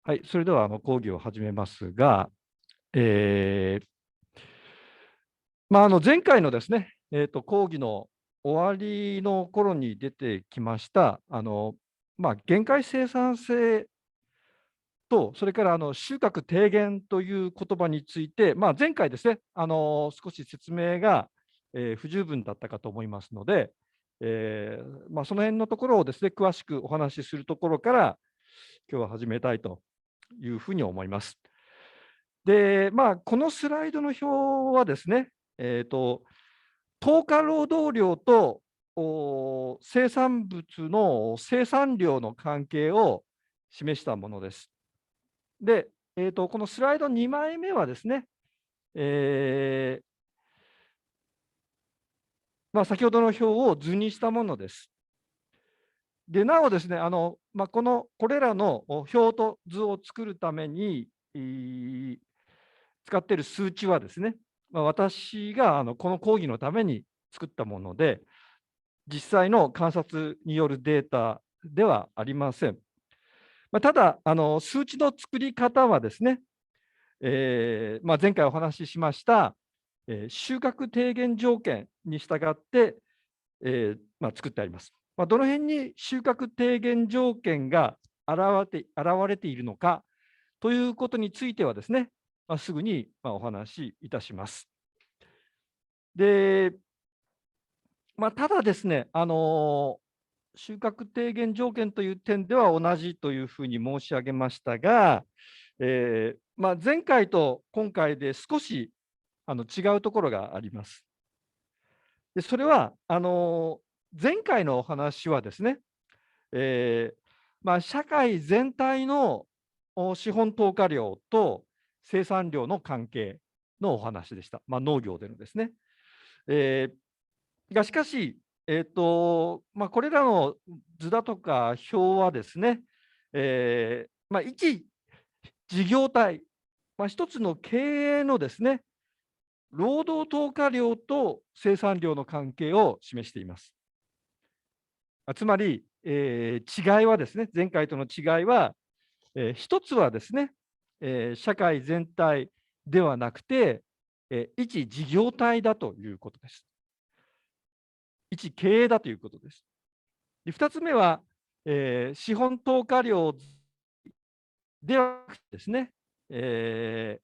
はい、それでは講義を始めますが、えー前回のですね、講義の終わりの頃に出てきました、限界生産性と、それから収穫低減という言葉について、前回ですね、少し説明が、不十分だったかと思いますので、その辺のところをですね、詳しくお話しするところから、今日は始めたいというふうに思います。で、このスライドの表はですね、10日労働量と生産物の生産量の関係を示したものです。で、このスライド2枚目はですね、え先ほどの表を図にしたものです。で、なおですね、これらの表と図を作るために、使っている数値はですね、私がこの講義のために作ったもので、実際の観察によるデータではありません。ただ、数値の作り方はですね、前回お話ししました、収穫低減条件に従って、作ってあります。どの辺に収穫低減条件が現れているのかということについてはですね、すぐにお話しいたします。で、ただですね、収穫低減条件という点では同じというふうに申し上げましたが、前回と今回で少し違うところがあります。で、それは前回のお話はですね、社会全体の資本投下量と生産量の関係のお話でした。農業でのですね。えしかし、これらの図だとか表はですね、一事業体、一つの経営のですね、労働投下量と生産量の関係を示しています。つまり、違いはですね、前回との違いは、一つはですね、社会全体ではなくて、一事業体だということです。一経営だということです。で、2つ目は、資本投下量ではなくてですね、え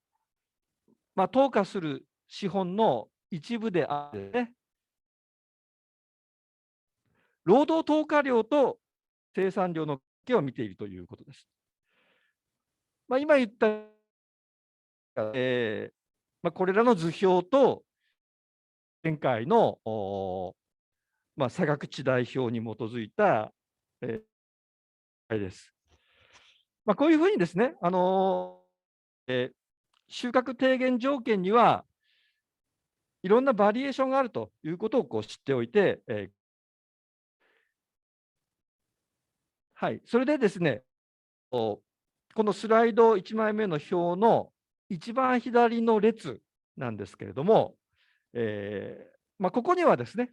投下する資本の一部であるね、労働投下量と生産量の関係を見ているということです。今言った、これらの図表と前回の差額値代表に基づいた、あれです。こういうふうにですね、収穫低減条件にはいろんなバリエーションがあるということを知っておいて、はい、それでですね、このスライド1枚目の表の一番左の列なんですけれども、ここにはですね、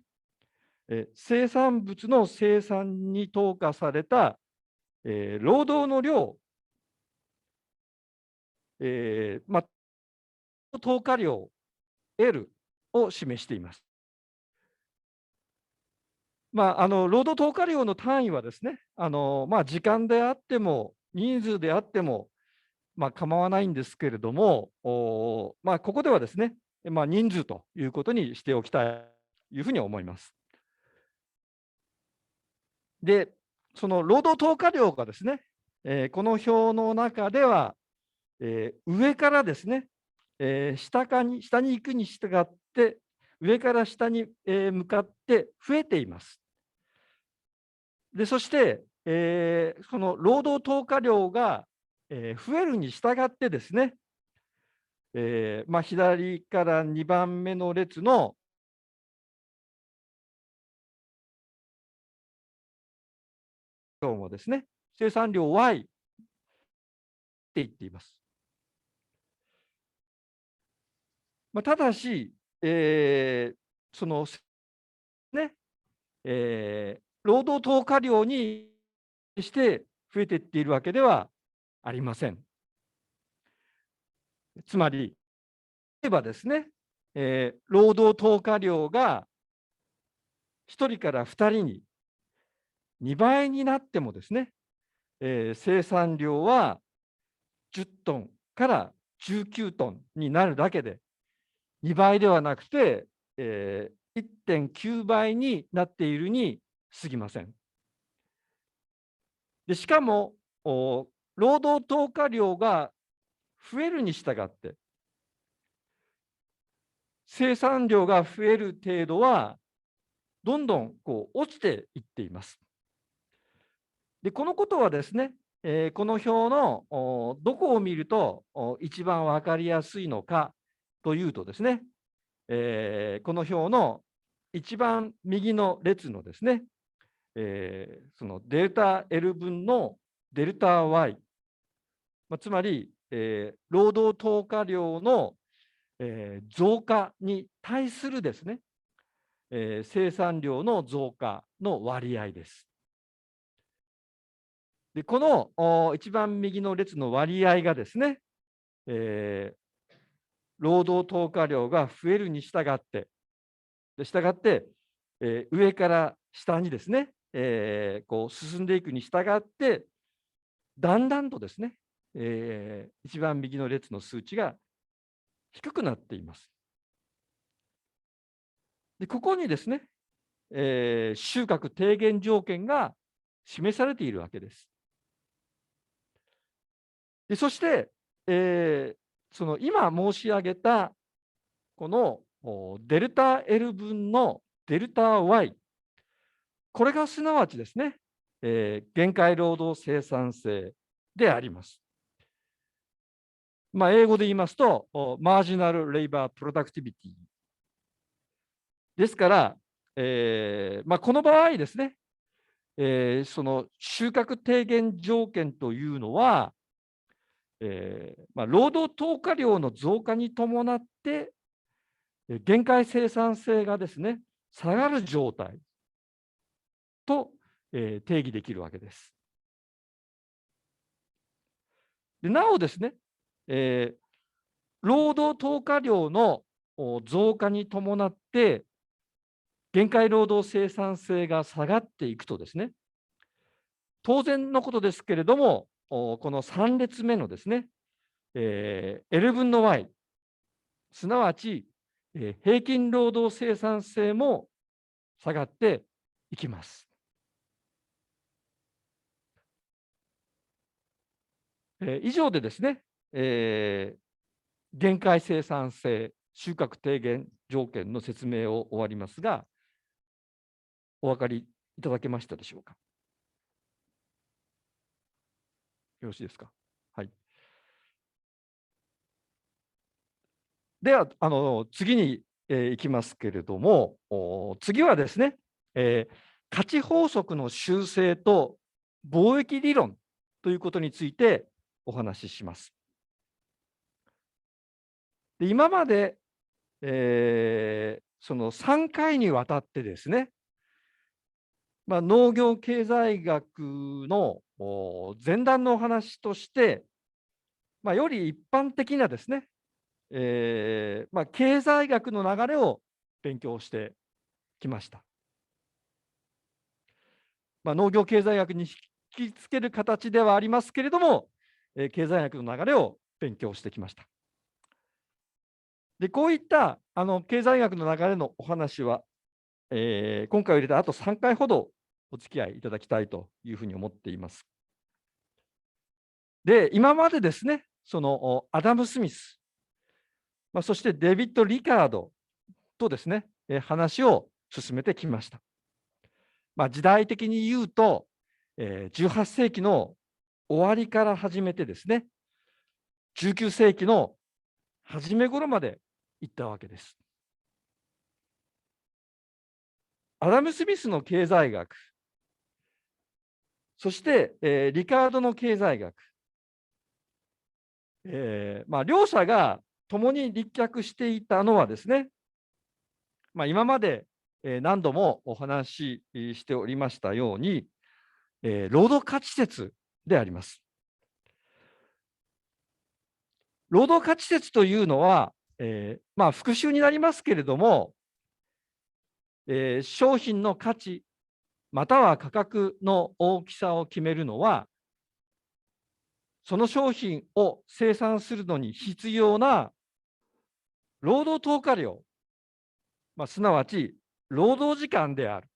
生産物の生産に投下された、労働の量、投下量 L を示しています。労働投下量の単位はですね、時間であっても、人数であっても、構わないんですけれども、ここではですね、人数ということにしておきたいというふうに思います。で、その労働投下量がですね、この表の中では、上からですね、下に行くに従って、上から下に、向かって増えています。で、そして、その労働投下量が、増えるに従ってですね、左から2番目の列の量もですね、生産量 Y って言っています。ただし、そのね、労働投下量にして増えていっているわけではありません。つまり、例えばですね、労働投下量が1人から2人に2倍になってもですね、生産量は10トンから19トンになるだけで、2倍ではなくて、1.9 倍になっているに過ぎません。でしかも、労働投下量が増えるに従って、生産量が増える程度は、どんどん落ちていっています。で、このことはですね、この表のどこを見ると一番分かりやすいのかというとですね、この表の一番右の列のですね、そのデルタ L 分のデルタ Y、つまり、労働投下量の、増加に対するですね、生産量の増加の割合です。で、この一番右の列の割合がですね、労働投下量が増えるに従って、上から下にですね、進んでいくに従って、だんだんとですね、一番右の列の数値が低くなっています。で、ここにですね、収穫低減条件が示されているわけです。でそして、その今申し上げたこのデルタ L 分のデルタ Y、これがすなわちですね、限界労働生産性であります。英語で言いますと、マージナル・レイバー・プロダクティビティですから、この場合ですね、その収穫低減条件というのは、労働投下量の増加に伴って、限界生産性がですね、下がる状態と、定義できるわけです。でなおですね、労働投下量の増加に伴って、限界労働生産性が下がっていくとですね、当然のことですけれども、この3列目のですね、L 分の Y、すなわち、平均労働生産性も下がっていきます。以上でですね、限界生産性、収穫低減条件の説明を終わりますが、お分かりいただけましたでしょうか。よろしいですか。はい。では、次に、行きますけれども、次はですね、価値法則の修正と貿易理論ということについてお話しします。で今まで、その3回にわたってですね、農業経済学の前段のお話として、より一般的なですね、経済学の流れを勉強してきました。農業経済学に引き付ける形ではありますけれども、経済学の流れを勉強してきました。で、こういった経済学の流れのお話は、今回を入れてあと3回ほどお付き合いいただきたいというふうに思っています。で、今までですね、そのアダム・スミス、そしてデビッド・リカードとですね、話を進めてきました。時代的に言うと、18世紀の終わりから始めてですね、19世紀の初め頃まで行ったわけです。アダム・スミスの経済学、そして、リカードの経済学、両者が共に立脚していたのはですね、今まで何度もお話ししておりましたように、労働価値説であります。労働価値説というのは、復習になりますけれども、商品の価値または価格の大きさを決めるのは、その商品を生産するのに必要な労働投下量、すなわち労働時間である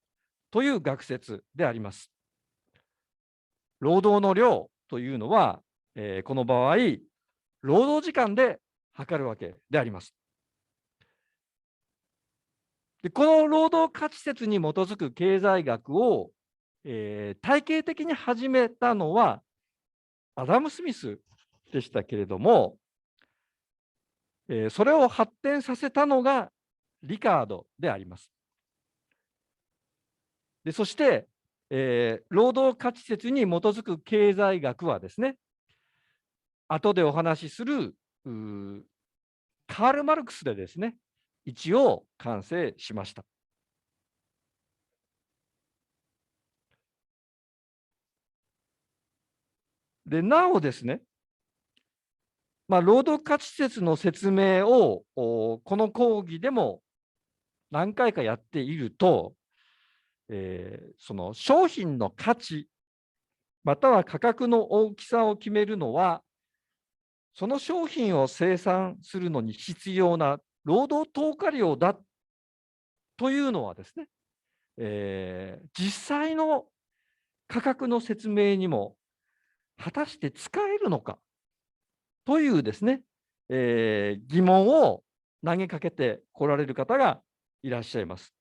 という学説であります。労働の量というのは、この場合、労働時間で測るわけであります。でこの労働価値説に基づく経済学を、体系的に始めたのはアダム・スミスでしたけれども、それを発展させたのがリカードであります。でそして、労働価値説に基づく経済学はですね、後でお話しするカール・マルクスでですね、一応完成しました。でなおですね、労働価値説の説明をこの講義でも何回かやっていると、その商品の価値または価格の大きさを決めるのは、その商品を生産するのに必要な労働投下量だというのはですね、実際の価格の説明にも果たして使えるのかというですね、疑問を投げかけてこられる方がいらっしゃいます。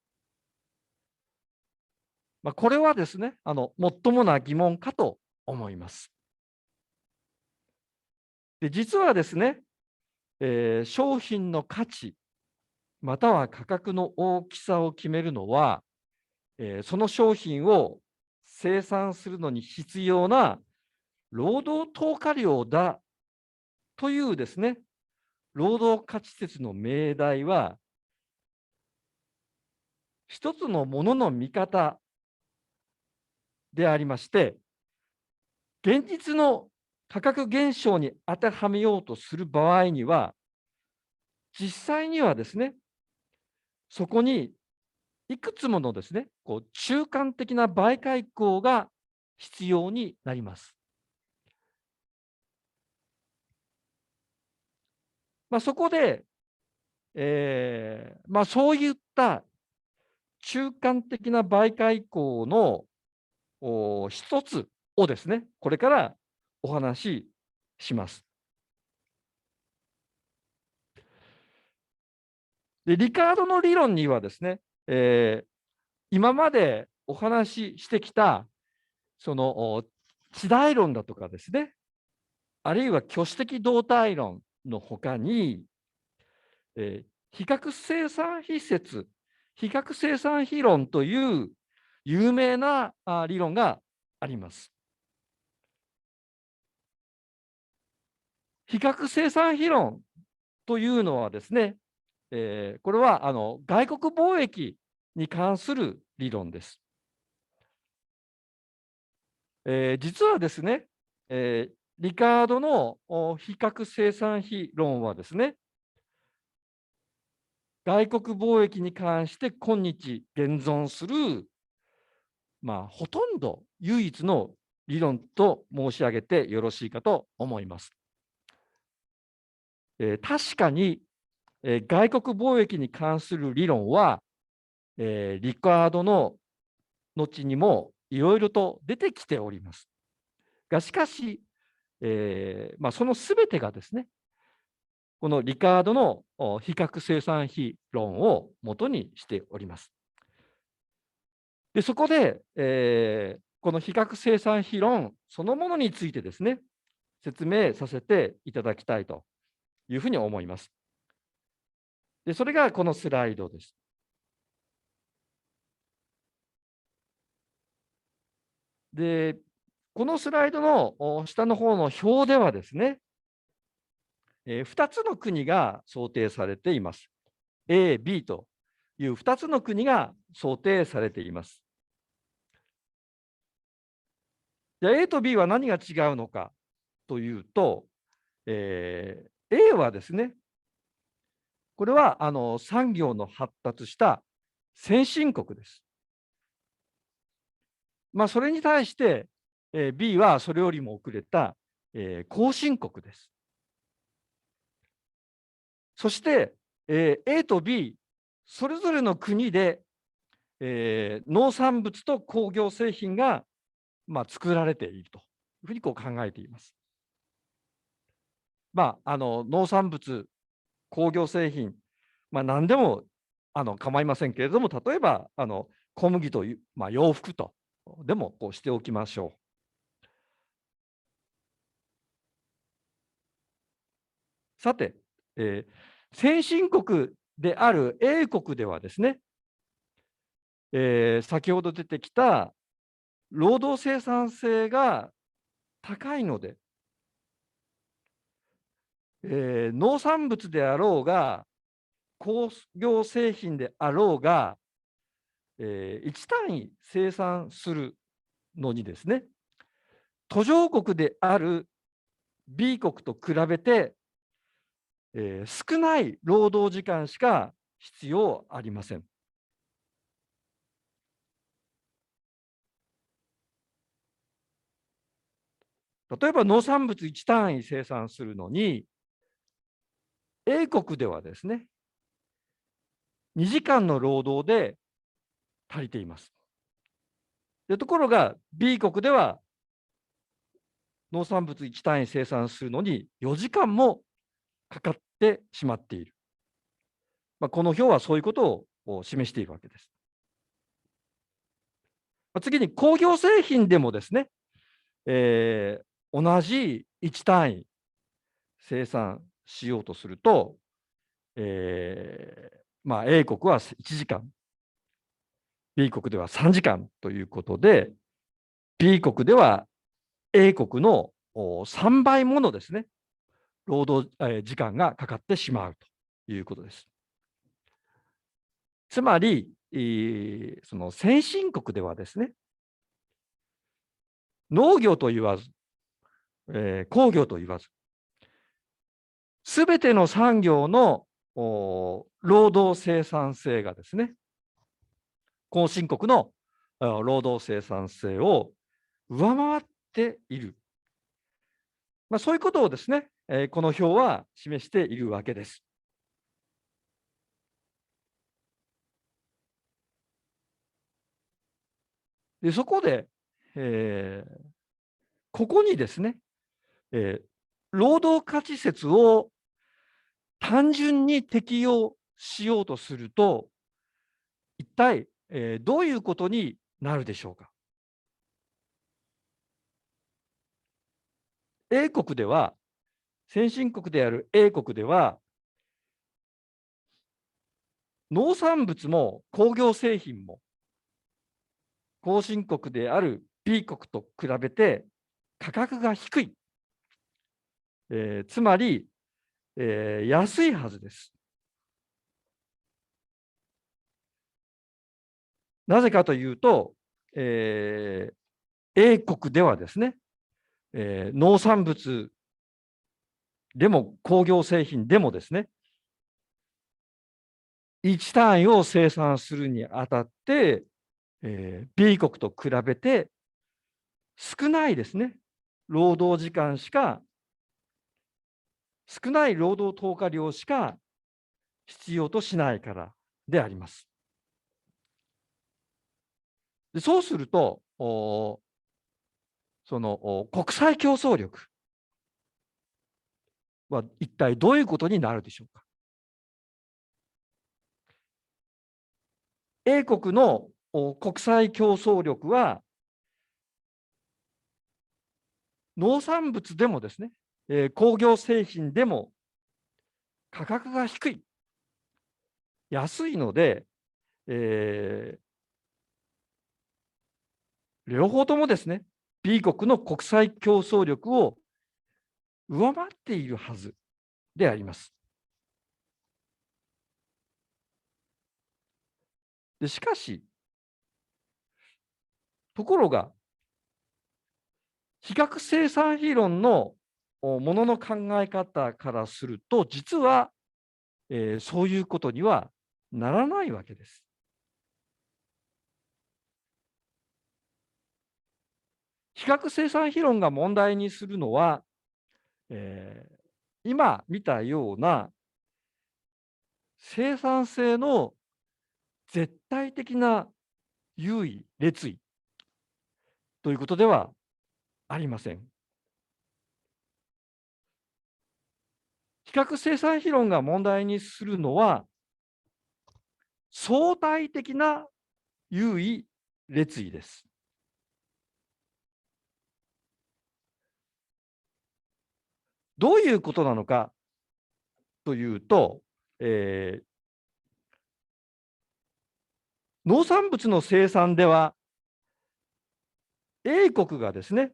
これはですね、もっともな疑問かと思います。で実はですね、商品の価値または価格の大きさを決めるのは、その商品を生産するのに必要な労働投下量だというですね、労働価値説の命題は、一つのものの見方でありまして、現実の価格現象に当てはめようとする場合には、実際にはですね、そこにいくつものですね、中間的な媒介項が必要になります。そこで、そういった中間的な媒介項の一つをですね、これからお話しします。で、リカードの理論にはですね、今までお話ししてきた、その地代論だとかですね、あるいは挙手的動態論のほかに、比較生産比説、比較生産比論という有名な理論があります。比較生産比論というのはですね、これは外国貿易に関する理論です。実はですね、リカードの比較生産比論はですね、外国貿易に関して今日現存する、ほとんど唯一の理論と申し上げてよろしいかと思います。確かに、外国貿易に関する理論は、リカードの後にもいろいろと出てきております。がしかし、そのすべてがですね、このリカードの比較生産比論をもとにしております。でそこで、この比較生産比論そのものについてですね、説明させていただきたいというふうに思います。でそれがこのスライドです。で、このスライドの下の方の表ではですね、2つの国が想定されています。A、B という2つの国が想定されています。じゃあ A と B は何が違うのかというと、A はですね、これは産業の発達した先進国です。それに対して、B はそれよりも遅れた、後進国です。そして、A と B、それぞれの国で、農産物と工業製品が、作られているというふうに考えています。農産物、工業製品、何でも構いませんけれども、例えば小麦という、洋服とでもしておきましょう。さて、先進国である A 国ではですね、先ほど出てきた労働生産性が高いので、農産物であろうが、工業製品であろうが、1単位生産するのにですね、途上国である B 国と比べて、少ない労働時間しか必要ありません。例えば農産物1単位生産するのに、A 国ではですね、2時間の労働で足りています。ところが B 国では農産物1単位生産するのに4時間もかかってしまっている。この表はそういうことを示しているわけです。次に工業製品でもですね、同じ1単位生産しようとすると、A 国は1時間、B 国では3時間ということで、B 国では A 国の3倍ものですね、労働時間がかかってしまうということです。つまり、その先進国ではですね、農業と言わず、工業と言わず、すべての産業の労働生産性がですね、後進国の労働生産性を上回っている。そういうことをですね、この表は示しているわけです。で、そこで、ここにですね、労働価値説を単純に適用しようとすると、一体、どういうことになるでしょうか。A 国では、先進国である A 国では、農産物も工業製品も後進国である B 国と比べて価格が低い。つまり、安いはずです。なぜかというと、A 国ではですね、農産物でも工業製品でもですね、1単位を生産するにあたって、B 国と比べて少ないですね、労働時間しか、少ない労働投下量しか必要としないからであります。でそうすると、その国際競争力は一体どういうことになるでしょうか。A 国の国際競争力は、農産物でもですね、工業製品でも価格が低い、安いので、両方ともですね、B 国の国際競争力を上回っているはずであります。でしかし、ところが、比較生産比論のものの考え方からすると、実は、そういうことにはならないわけです。比較生産比論が問題にするのは、今見たような生産性の絶対的な優位、劣位ということではありません。比較生産比論が問題にするのは、相対的な優位、劣位です。どういうことなのかというと、農産物の生産では、A 国がですね、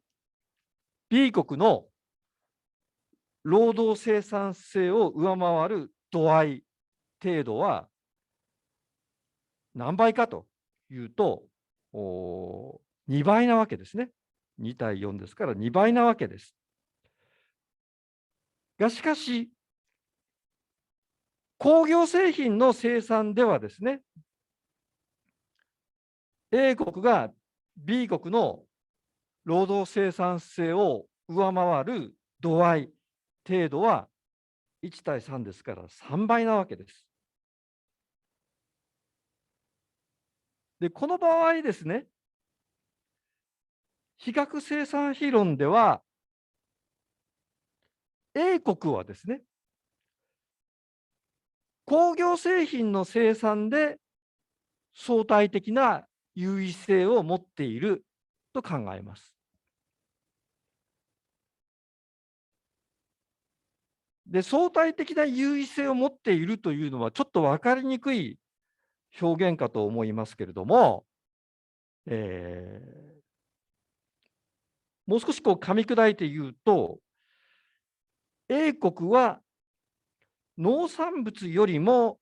B 国の労働生産性を上回る度合い、程度は何倍かというと、2倍なわけですね。2対4ですから2倍なわけです。がしかし、工業製品の生産ではですね、A 国が B 国の労働生産性を上回る度合い、程度は1対3ですから3倍なわけです。で、この場合ですね、比較生産比論では、A 国はですね、工業製品の生産で相対的な優位性を持っていると考えます。で、相対的な優位性を持っているというのはちょっと分かりにくい表現かと思いますけれども、もう少し噛み砕いて言うと、A 国は農産物よりも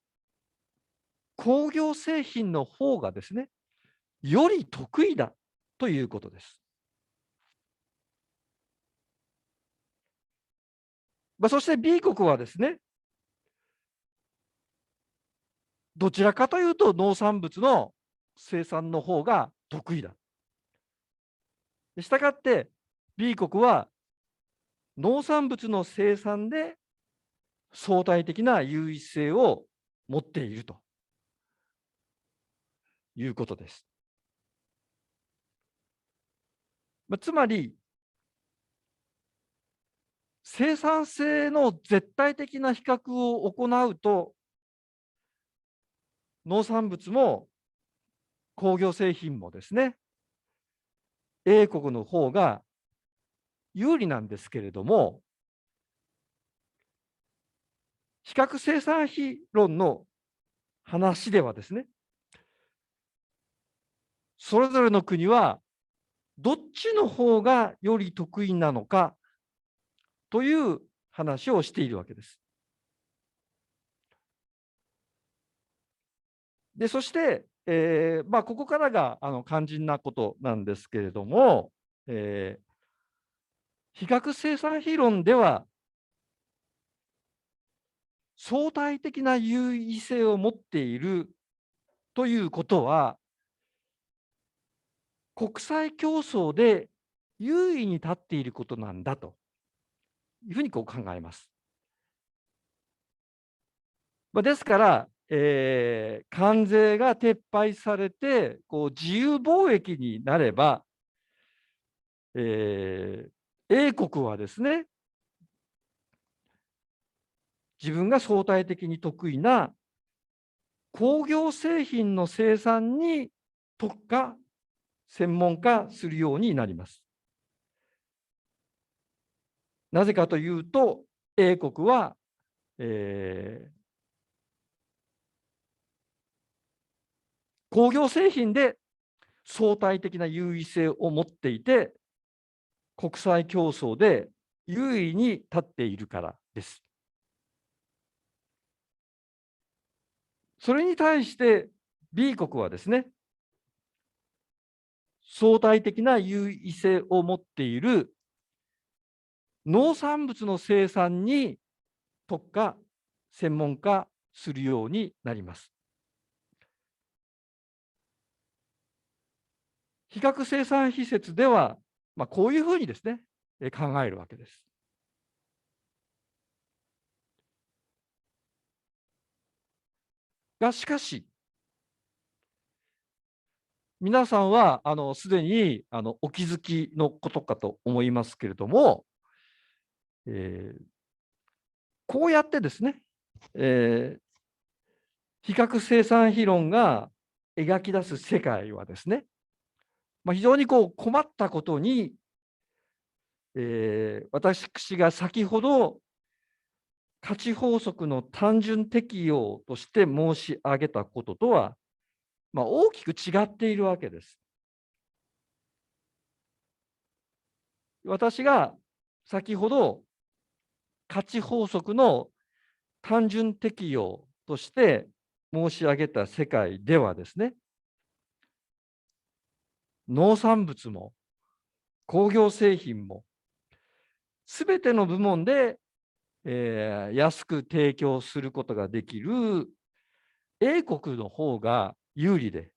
工業製品の方がですね、より得意だということです。そして B 国はですね、どちらかというと農産物の生産の方が得意だ。したがって B 国は農産物の生産で相対的な優位性を持っているということです。つまり、生産性の絶対的な比較を行うと、農産物も工業製品もですね、A 国の方が有利なんですけれども、比較生産比論の話ではですね、それぞれの国はどっちの方がより得意なのかという話をしているわけです。で、そして、ここからが肝心なことなんですけれども、比較生産比論では、相対的な優位性を持っているということは、国際競争で優位に立っていることなんだというふうに考えます。ですから、関税が撤廃されて、自由貿易になれば、A 国はですね、自分が相対的に得意な工業製品の生産に特化、専門化するようになります。なぜかというと、A 国は、工業製品で相対的な優位性を持っていて、国際競争で優位に立っているからです。それに対して B 国はですね、相対的な優位性を持っている農産物の生産に特化、専門化するようになります。比較生産施設では、こういうふうにですね、考えるわけです。が、しかし、皆さんはすでにお気づきのことかと思いますけれども、こうやってですね、比較生産比論が描き出す世界はですね、非常に困ったことに、私が先ほど価値法則の単純適用として申し上げたこととは、大きく違っているわけです。私が先ほど価値法則の単純適用として申し上げた世界ではですね、農産物も工業製品もすべての部門で、安く提供することができる英国の方が有利で、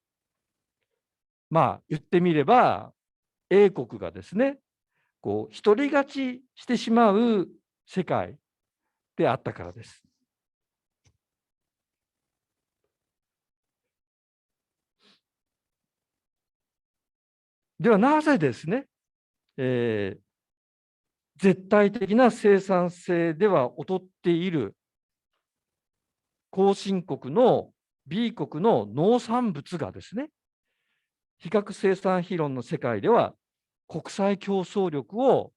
言ってみれば英国がですね、独り勝ちしてしまう世界であったからです。ではなぜですね、絶対的な生産性では劣っている後進国の B 国の農産物がですね、比較生産比論の世界では国際競争力を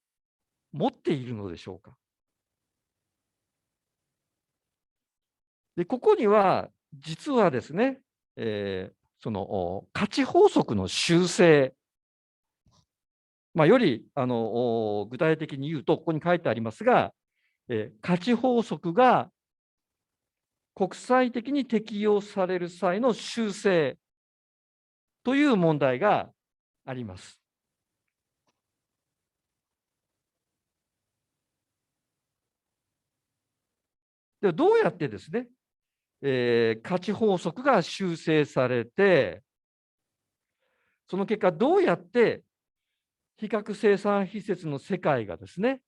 持っているのでしょうか。で、ここには実はですね、その価値法則の修正、より具体的に言うと、ここに書いてありますが、価値法則が国際的に適用される際の修正という問題があります。ではどうやってですね、価値法則が修正されて、その結果どうやって比較生産施設の世界がですね、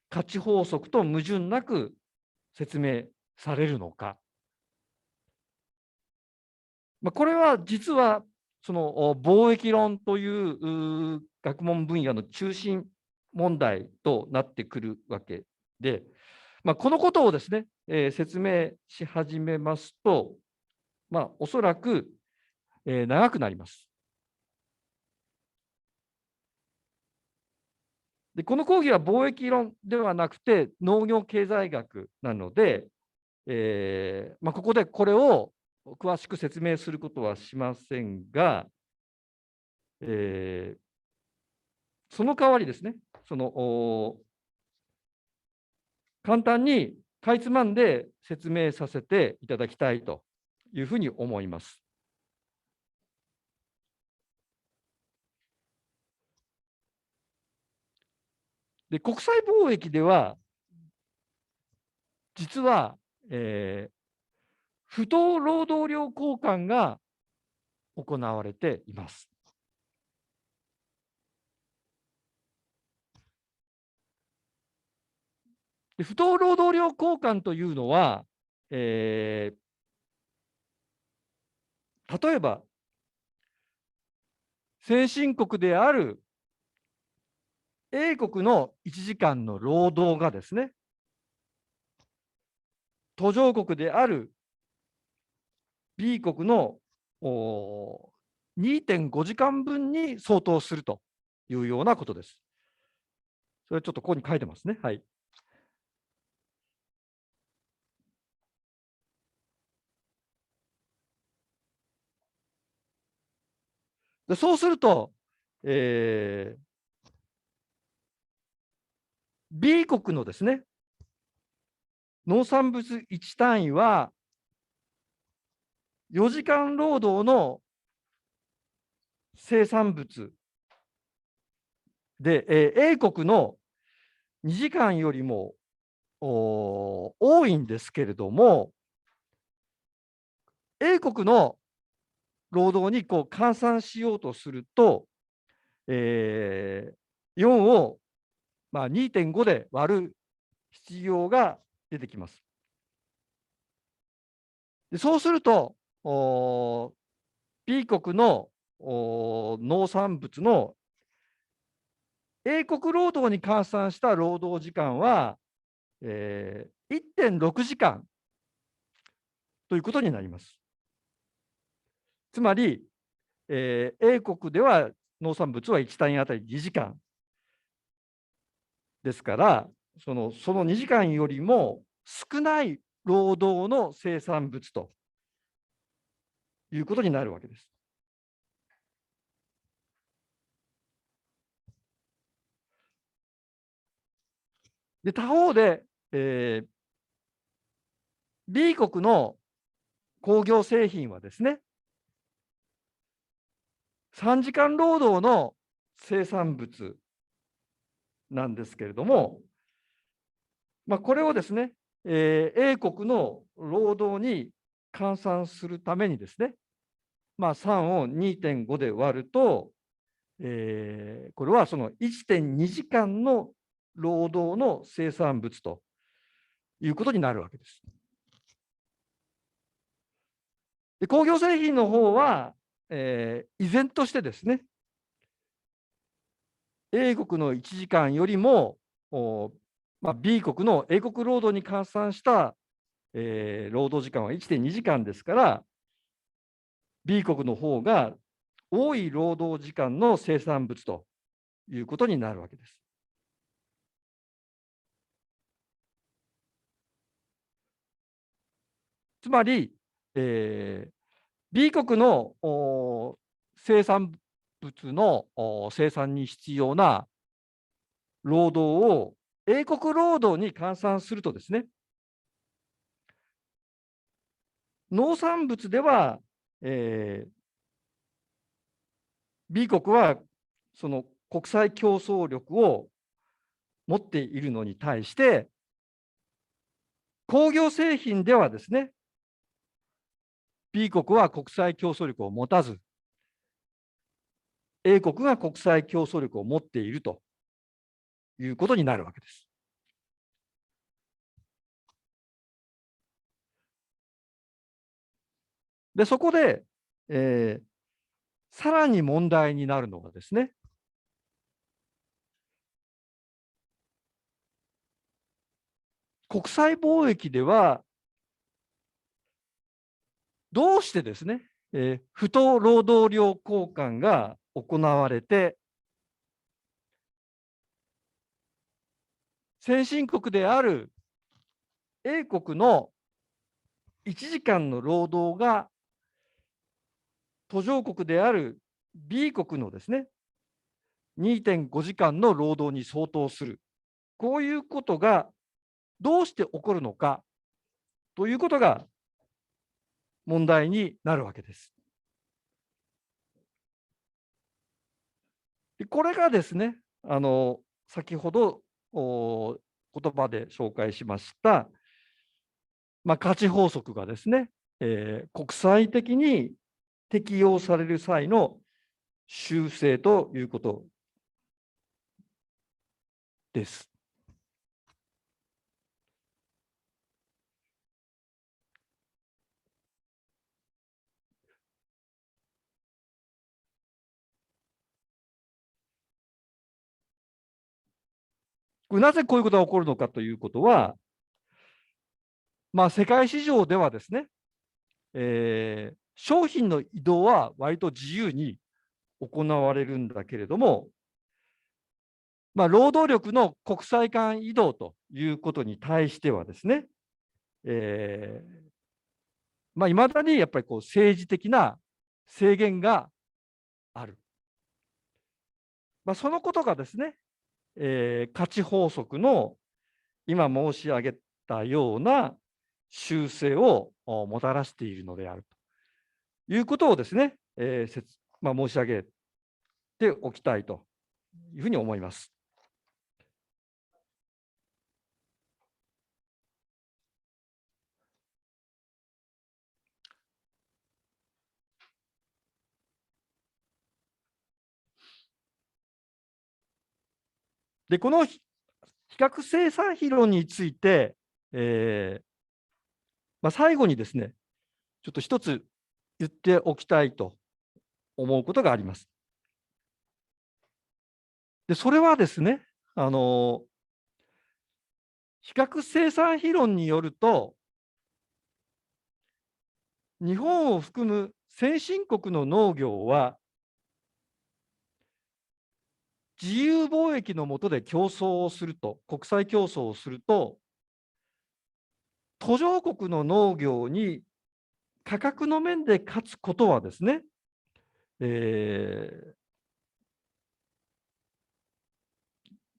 価値法則と矛盾なく説明されるのか。これは実はその貿易論という学問分野の中心問題となってくるわけで、このことをですね、説明し始めますと、おそらく、長くなります。で、この講義は貿易論ではなくて農業経済学なので、ここでこれを詳しく説明することはしませんが、えーその代わりですね、簡単にかいつまんで説明させていただきたいというふうに思います。で、国際貿易では、実は、不当労働力交換が行われています。で、不当労働力交換というのは、例えば、先進国である A 国の1時間の労働がですね、途上国である B 国の2.5時間分に相当するというようなことです。それちょっとここに書いてますね。はい。でそうすると、B 国のですね、農産物1単位は4時間労働の生産物で、A 国の2時間よりも多いんですけれども、英国の労働にこう換算しようとすると、4を2.5 で割る必要が出てきます。でそうすると、B 国の農産物の英国労働に換算した労働時間は、1.6 時間ということになります。つまり、英国では農産物は1単位あたり2時間ですから、その2時間よりも少ない労働の生産物ということになるわけです。で他方で、B 国の工業製品はですね、3時間労働の生産物なんですけれども、これをですね、英国の労働に換算するためにですね、3を 2.5 で割ると、これはその 1.2 時間の労働の生産物ということになるわけです。で工業製品の方は、依然としてですね、英国の1時間よりも、B 国の英国労働に換算した、労働時間は 1.2 時間ですから、B 国の方が多い労働時間の生産物ということになるわけです。つまり、B 国の生産物の生産に必要な労働を英国労働に換算するとですね、農産物では、B 国はその国際競争力を持っているのに対して、工業製品ではですね、B 国は国際競争力を持たず、A 国が国際競争力を持っているということになるわけです。で、そこで、さらに問題になるのがですね、国際貿易では、どうしてですね、不当労働力交換が行われて、先進国である A 国の1時間の労働が途上国である B 国のですね、2.5 時間の労働に相当する。こういうことがどうして起こるのかということが問題になるわけです。でこれがですね、先ほど言葉で紹介しました、価値法則がですね、国際的に適用される際の修正ということです。なぜこういうことが起こるのかということは、世界市場ではですね、商品の移動は割と自由に行われるんだけれども、労働力の国際間移動ということに対してはですね、いまだにやっぱりこう政治的な制限がある。そのことがですね、価値法則の今申し上げたような修正をもたらしているのであるということをですね、申し上げておきたいというふうに思います。で、この比較生産比論について、最後にですね、ちょっと一つ言っておきたいと思うことがあります。で、それはですね、比較生産比論によると、日本を含む先進国の農業は、自由貿易の下で競争をすると、国際競争をすると、途上国の農業に価格の面で勝つことはですね、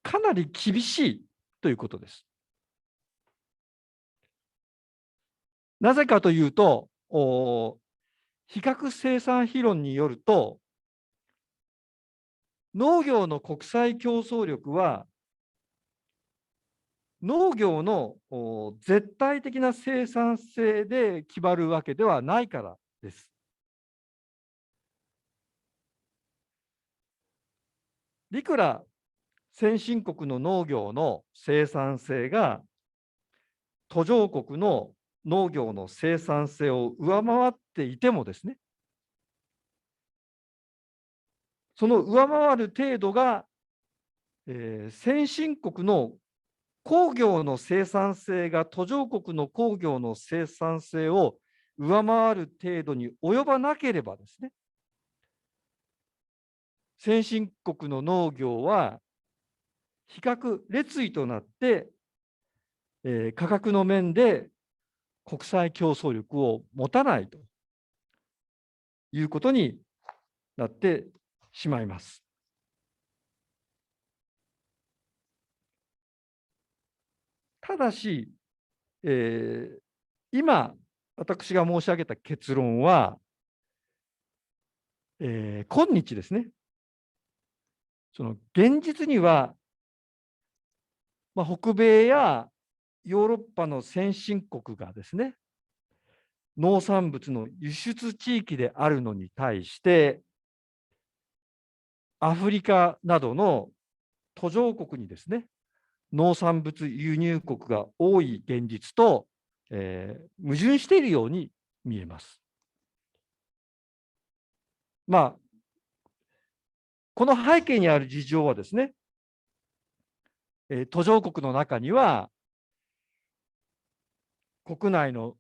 かなり厳しいということです。なぜかというと、比較生産比論によると、農業の国際競争力は、農業の絶対的な生産性で決まるわけではないからです。いくら先進国の農業の生産性が途上国の農業の生産性を上回っていてもですね、その上回る程度が、先進国の工業の生産性が途上国の工業の生産性を上回る程度に及ばなければですね、先進国の農業は比較劣位となって、価格の面で国際競争力を持たないということになってしまいます。ただし、今、私が申し上げた結論は、今日ですね、その現実には、北米やヨーロッパの先進国がですね、農産物の輸出地域であるのに対して、アフリカなどの途上国にですね、農産物輸入国が多い現実と、矛盾しているように見えます。この背景にある事情はですね、途上国の中には、国内の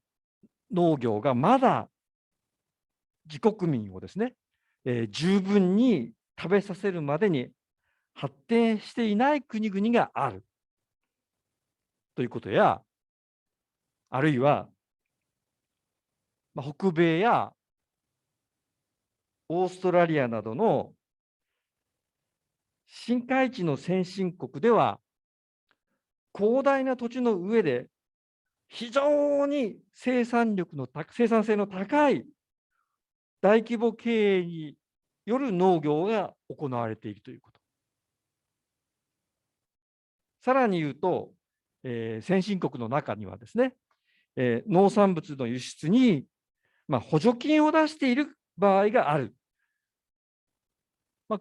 農業がまだ自国民をですね、十分に食べさせるまでに発展していない国々があるということや、あるいは、北米やオーストラリアなどの深海地の先進国では、広大な土地の上で非常に生産性の高い大規模経営による農業が行われているということ。さらに言うと、先進国の中にはですね、農産物の輸出に、補助金を出している場合がある。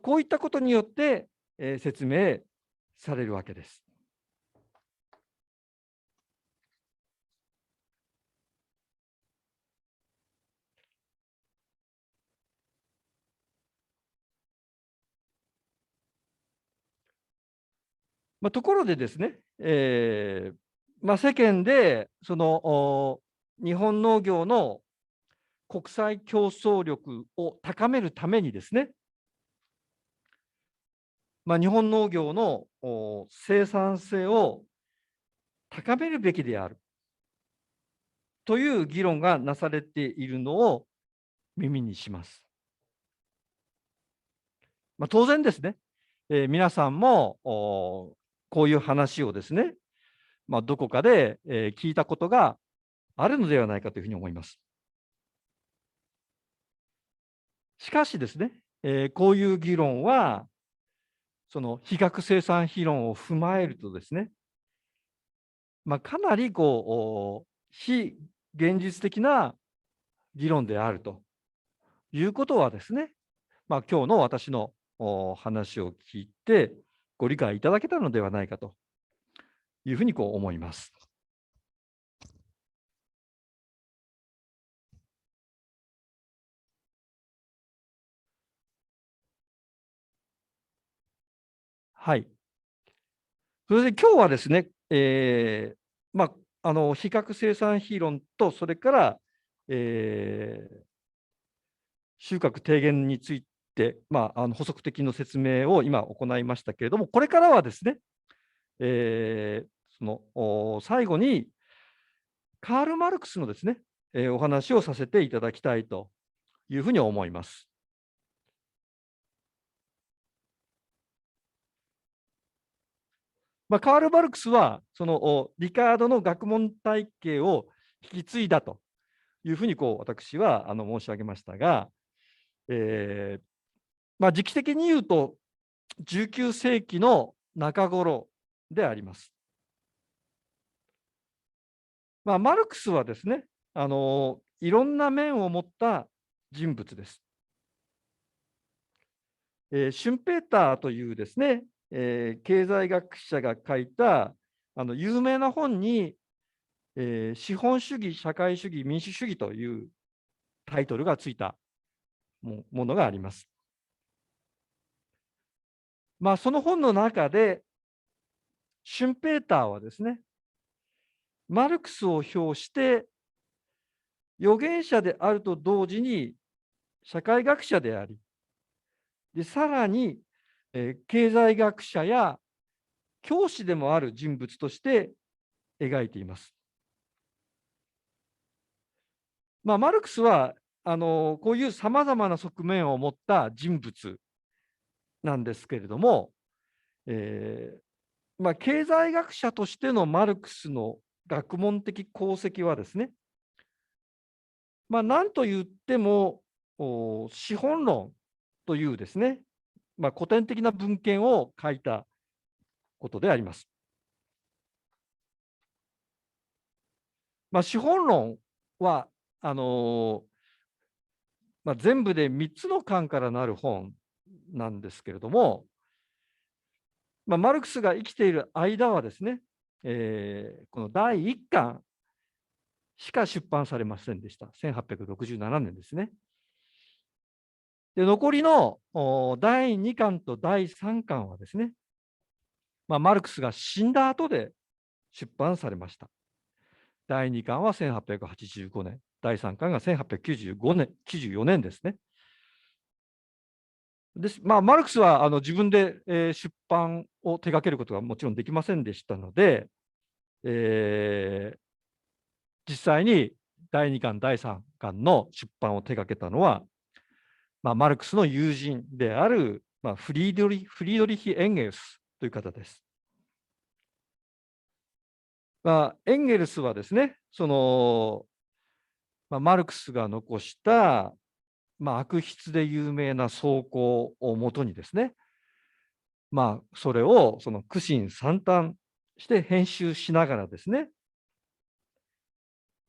こういったことによって、説明されるわけです。ところでですね、世間でその日本農業の国際競争力を高めるためにですね、日本農業の生産性を高めるべきであるという議論がなされているのを耳にします。当然ですね、皆さんもこういう話をですね、どこかで聞いたことがあるのではないかというふうに思います。しかしですね、こういう議論は、その比較生産比論を踏まえるとですね、かなり非現実的な議論であるということはですね、今日の私の話を聞いてご理解いただけたのではないかというふうに思います。はい。それで今日はですね、比較生産比論と、それから、収穫低減について、補足的の説明を今行いましたけれども、これからはですね、最後にカール・マルクスのですね、お話をさせていただきたいというふうに思います。カール・マルクスは、リカードの学問体系を引き継いだというふうに私は申し上げましたが、時期的に言うと、19世紀の中頃であります。マルクスはですね、いろんな面を持った人物です。シュンペーターというですね、経済学者が書いた有名な本に、資本主義、社会主義、民主主義というタイトルがついたものがあります。その本の中で、シュンペーターはですね、マルクスを評して、預言者であると同時に社会学者であり、でさらに、経済学者や教師でもある人物として描いています。マルクスはこういうさまざまな側面を持った人物なんですけれども、経済学者としてのマルクスの学問的功績はですね、何と言っても資本論というですね、古典的な文献を書いたことであります。資本論は全部で3つの巻からなる本なんですけれども、マルクスが生きている間はですね、この第1巻しか出版されませんでした。1867年ですね。で残りの第2巻と第3巻はですね、マルクスが死んだ後で出版されました。第2巻は1885年、第3巻が1895年ですね。マルクスは自分で、出版を手掛けることがもちろんできませんでしたので、実際に第2巻、第3巻の出版を手掛けたのは、マルクスの友人である、フリードリヒ・エンゲルスという方です。エンゲルスはですね、マルクスが残した悪筆で有名な草稿をもとにですね、それを苦心惨憺して編集しながらですね、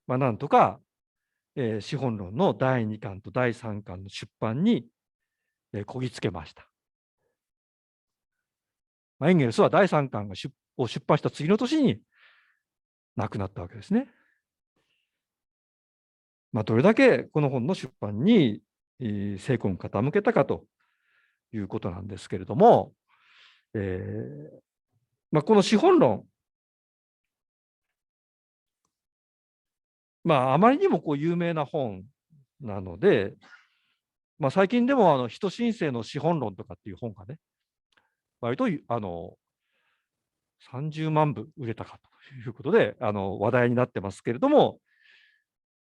なんとか、資本論の第2巻と第3巻の出版に、こぎつけました。エンゲルスは第3巻を出版した次の年に亡くなったわけですね。どれだけこの本の出版に精魂を傾けたかということなんですけれども、この資本論、あまりにも有名な本なので、最近でも人申請の資本論とかっていう本がね、割と30万部売れたかということで話題になってますけれども、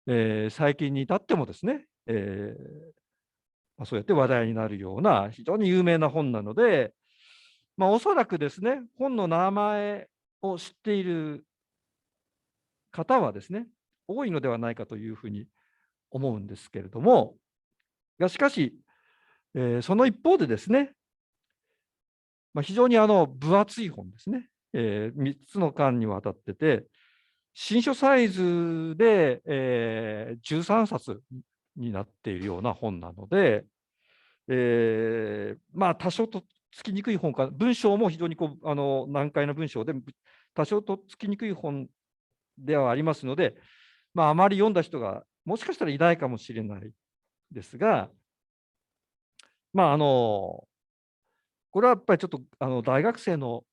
最近に至ってもですね、そうやって話題になるような非常に有名な本なので、おそらくですね、本の名前を知っている方はですね、多いのではないかというふうに思うんですけれども、しかし、その一方でですね、非常に分厚い本ですね、3つの巻にわたってて、新書サイズで、13冊になっているような本なので、多書とつきにくい本か、文章も非常に難解な文章で、多少とっつきにくい本ではありますので、あまり読んだ人がもしかしたらいないかもしれないですが、これはやっぱりちょっと大学生の、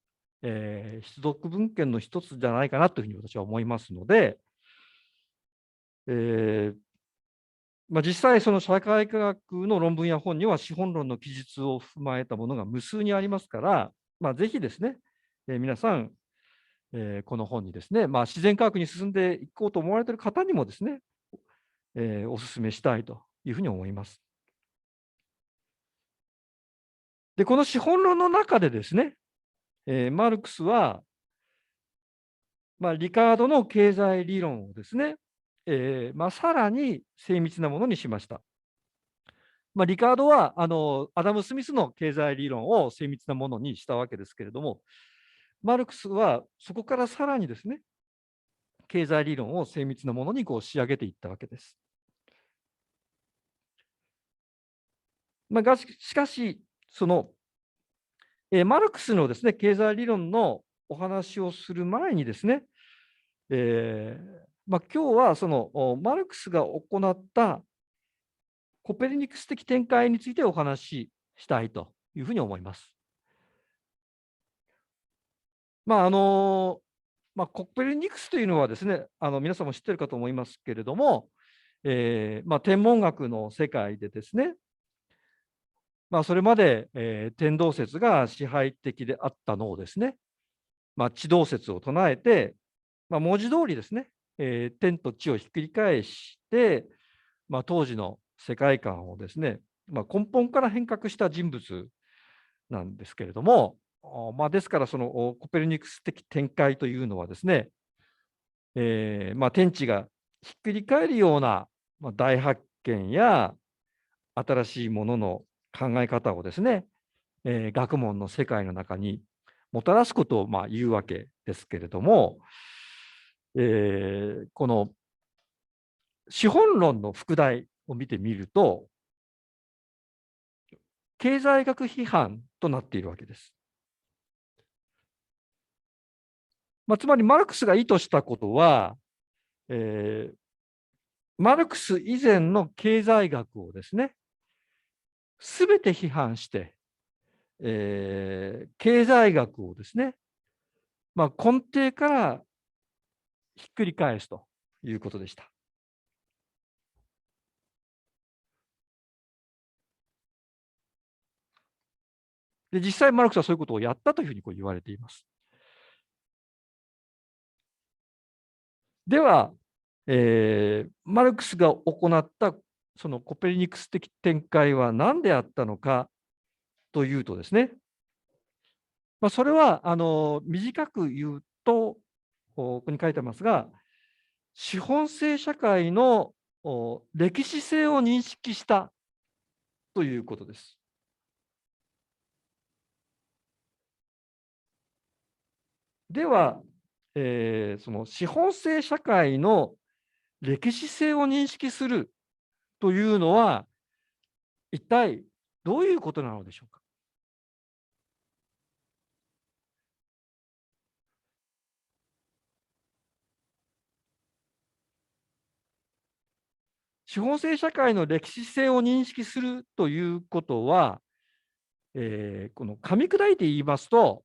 必読文献の一つじゃないかなというふうに私は思いますので、実際その社会科学の論文や本には資本論の記述を踏まえたものが無数にありますから、ぜひですね、皆さん、この本にですね、自然科学に進んでいこうと思われている方にもですね、お勧めしたいというふうに思います。で、この資本論の中でですね、マルクスは、リカードの経済理論をですね、さらに精密なものにしました。リカードはアダム・スミスの経済理論を精密なものにしたわけですけれども、マルクスはそこからさらにですね、経済理論を精密なものに仕上げていったわけです。しかし、その、マルクスのですね、経済理論のお話をする前にですね、今日はそのマルクスが行ったコペルニクス的展開についてお話ししたいというふうに思います。コペルニクスというのはですね、皆さんも知っているかと思いますけれども、天文学の世界でですね、それまで、天動説が支配的であったのをですね、地動説を唱えて、文字通りですね、天と地をひっくり返して、当時の世界観をですね、根本から変革した人物なんですけれども、ですからそのコペルニクス的展開というのはですね、天地がひっくり返るような大発見や新しいものの考え方をですね、学問の世界の中にもたらすことを言うわけですけれども、この資本論の副題を見てみると、経済学批判となっているわけです。つまりマルクスが意図したことは、マルクス以前の経済学をですね、すべて批判して、経済学をですね、根底からひっくり返すということでした。で、実際マルクスはそういうことをやったというふうに言われています。では、マルクスが行ったそのコペルニクス的展開は何であったのかというとですね、それは短く言うと、ここに書いてますが、資本制社会の歴史性を認識したということです。では、その資本制社会の歴史性を認識するというのは、一体どういうことなのでしょうか。資本制社会の歴史性を認識するということは、この噛み砕いて言いますと、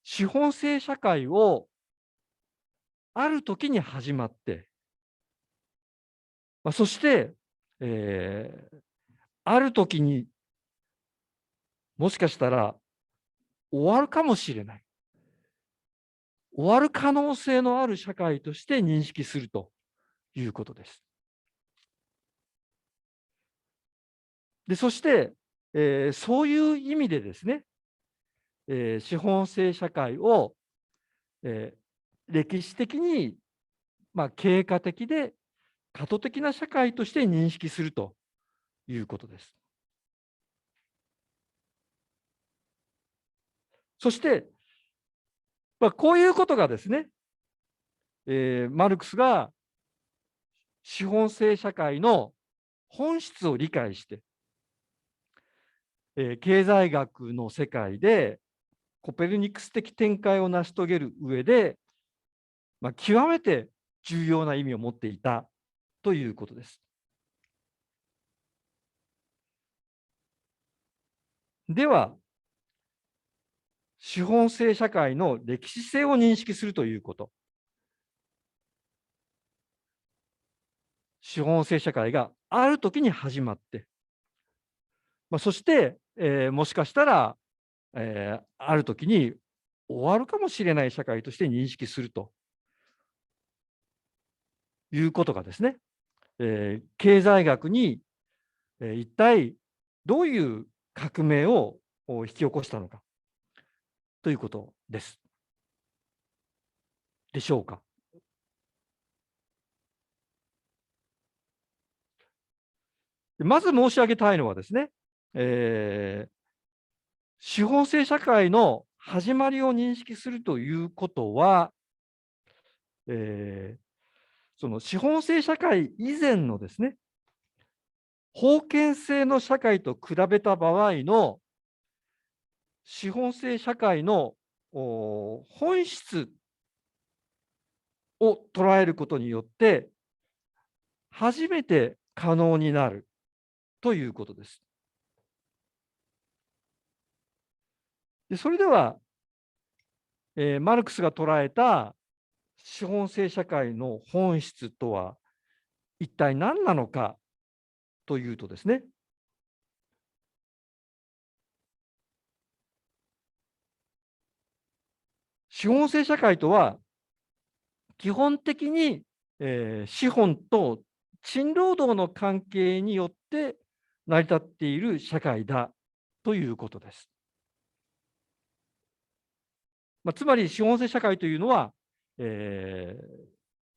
資本制社会をある時に始まって、そして、ある時にもしかしたら終わるかもしれない。終わる可能性のある社会として認識するということです。で、そして、そういう意味でですね、資本制社会を、歴史的に、経過的で過渡的な社会として認識するということです。そして、こういうことがですね、マルクスが資本制社会の本質を理解して、経済学の世界でコペルニクス的展開を成し遂げる上で、極めて重要な意味を持っていたということです。では、資本制社会の歴史性を認識するということ。資本制社会がある時に始まって、そして、もしかしたら、ある時に終わるかもしれない社会として認識するということがですね、経済学に、一体どういう革命を引き起こしたのかということです。でしょうか。まず申し上げたいのはですね、資本制社会の始まりを認識するということは、その資本制社会以前のですね、封建制の社会と比べた場合の資本制社会の本質を捉えることによって、初めて可能になるということです。でそれでは、マルクスが捉えた資本制社会の本質とは一体何なのかというとですね、資本制社会とは基本的に、資本と賃労働の関係によって成り立っている社会だということです。つまり資本制社会というのは、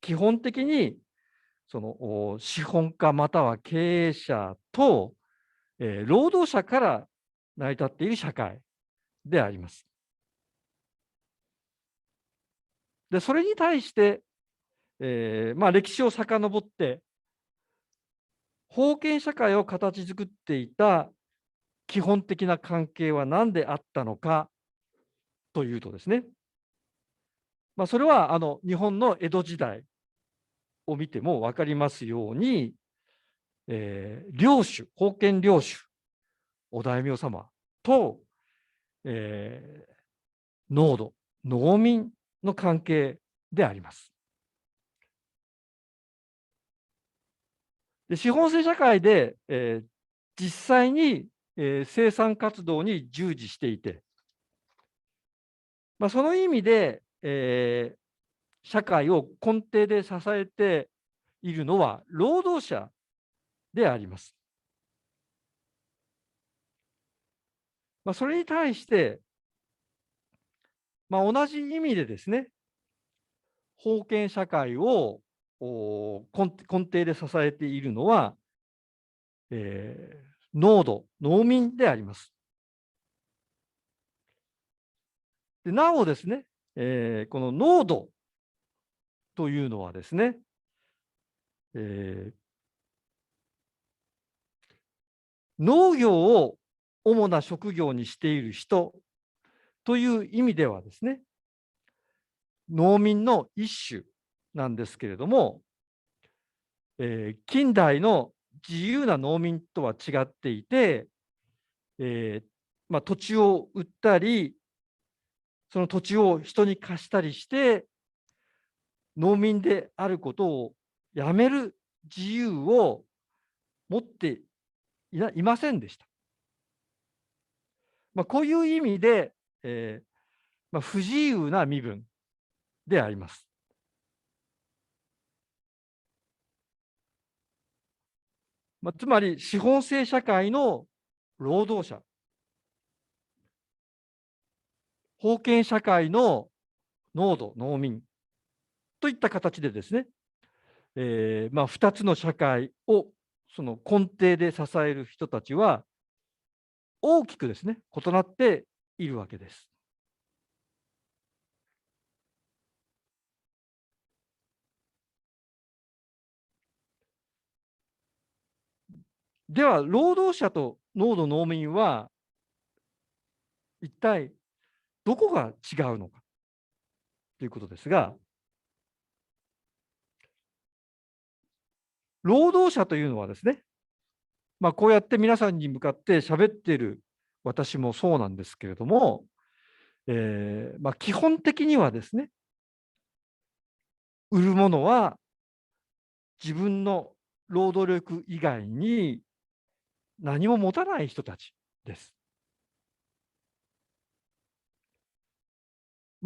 基本的にその資本家または経営者と、労働者から成り立っている社会であります。で、それに対して、歴史を遡って、封建社会を形作っていた基本的な関係は何であったのかというとですね、それは日本の江戸時代を見ても分かりますように、領主、封建領主、お大名様と、農奴、農民の関係であります。で資本制社会で、実際に、生産活動に従事していて、その意味で、社会を根底で支えているのは労働者であります。それに対して、同じ意味でですね、封建社会を根底で支えているのは、農奴、農民であります。でなおですね、この農奴というのはですね、え農業を主な職業にしている人という意味ではですね、農民の一種なんですけれども、近代の自由な農民とは違っていて、土地を売ったり、その土地を人に貸したりして、農民であることをやめる自由を持っていませんでした。こういう意味で、不自由な身分であります。つまり資本制社会の労働者、封建社会の農奴、農民といった形でですね、2つの社会をその根底で支える人たちは大きくですね、異なっているわけです。では、労働者と農奴、農民は一体どこが違うのかということですが、労働者というのはですね、こうやって皆さんに向かって喋っている私もそうなんですけれども、基本的にはですね、売るものは自分の労働力以外に何も持たない人たちです。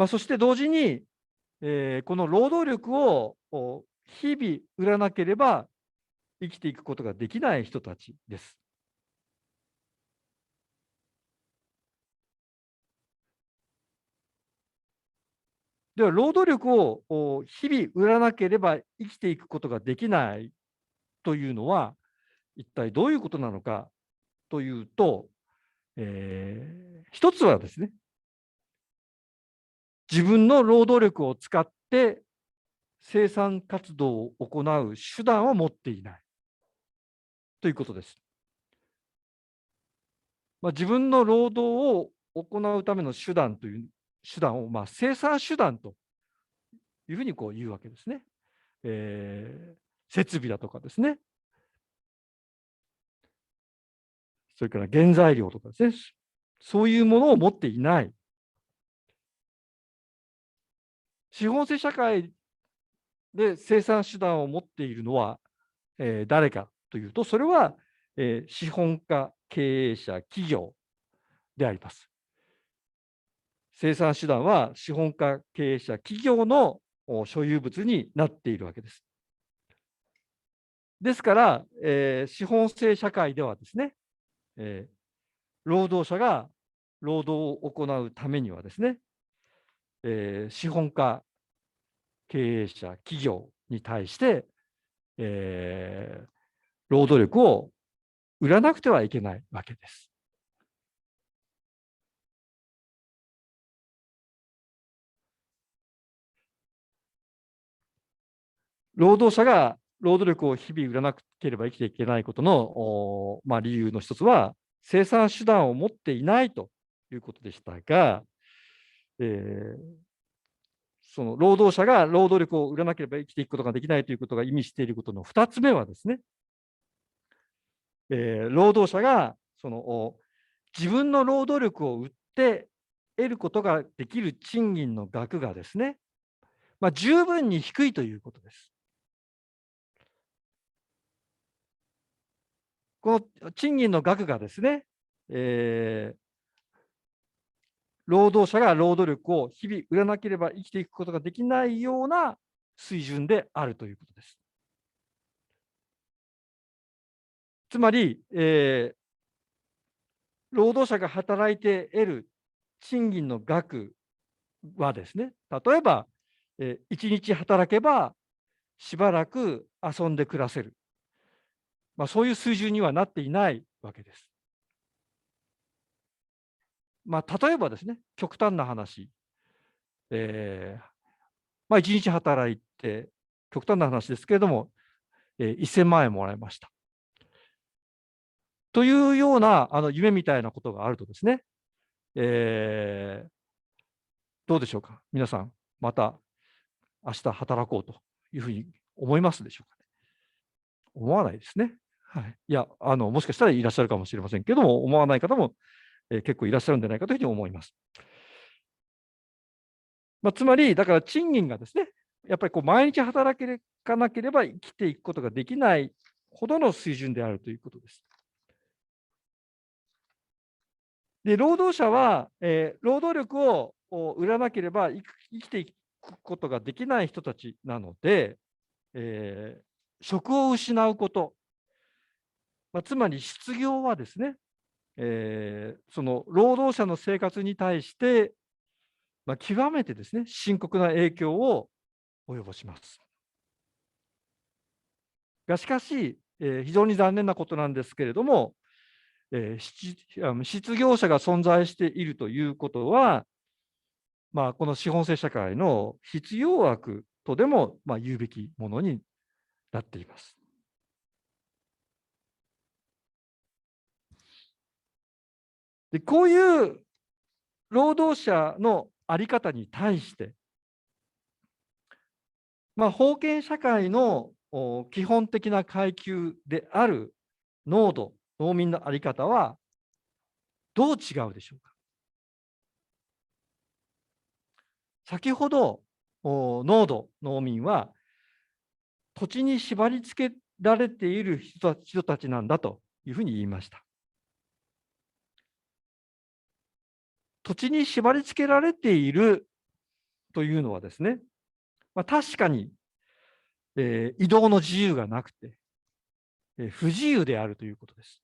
そして同時に、この労働力を日々売らなければ生きていくことができない人たちです。では、労働力を日々売らなければ生きていくことができないというのは、一体どういうことなのかというと、一つはですね、自分の労働力を使って生産活動を行う手段を持っていないということです。自分の労働を行うための手段という手段を、生産手段というふうに言うわけですね。設備だとかですね、それから原材料とかですね、そういうものを持っていない。資本制社会で生産手段を持っているのは、誰かというと、それは、資本家、経営者、企業であります。生産手段は資本家、経営者、企業の所有物になっているわけです。ですから、資本制社会ではですね、労働者が労働を行うためにはですね、資本家、経営者、企業に対して、えー労働力を売らなくてはいけないわけです。労働者が労働力を日々売らなければ生きていけないことの、理由の一つは、生産手段を持っていないということでしたが、えーその労働者が労働力を売らなければ生きていくことができないということが意味していることの2つ目はですね、労働者が自分の労働力を売って得ることができる賃金の額がですね、十分に低いということです。この賃金の額がですね、えー労働者が労働力を日々売らなければ生きていくことができないような水準であるということです。つまり、労働者が働いて得る賃金の額はですね、例えば、1日働けばしばらく遊んで暮らせる、そういう水準にはなっていないわけです。例えばですね、極端な話、え1日働いて、極端な話ですけれども、1000万円もらいました。というような夢みたいなことがあるとですね、えーどうでしょうか、皆さん、また明日働こうというふうに思いますでしょうかね。思わないですね。はい、いやもしかしたらいらっしゃるかもしれませんけども、思わない方も、結構いらっしゃるんじゃないかというふうに思います。つまり、だから賃金がですね、やっぱり毎日働かなければ生きていくことができないほどの水準であるということです。で、労働者は、労働力を売らなければ生きていくことができない人たちなので、職を失うこと、つまり失業はですね、その労働者の生活に対して、極めてですね、深刻な影響を及ぼします。しかし、非常に残念なことなんですけれども、失業者が存在しているということは、この資本制社会の必要悪とでも、言うべきものになっています。で、こういう労働者の在り方に対して、封建社会の基本的な階級である農奴、農民の在り方はどう違うでしょうか。先ほど、農奴、農民は土地に縛り付けられている人たちなんだというふうに言いました。土地に縛り付けられているというのはですね、確かに、移動の自由がなくて、不自由であるということです。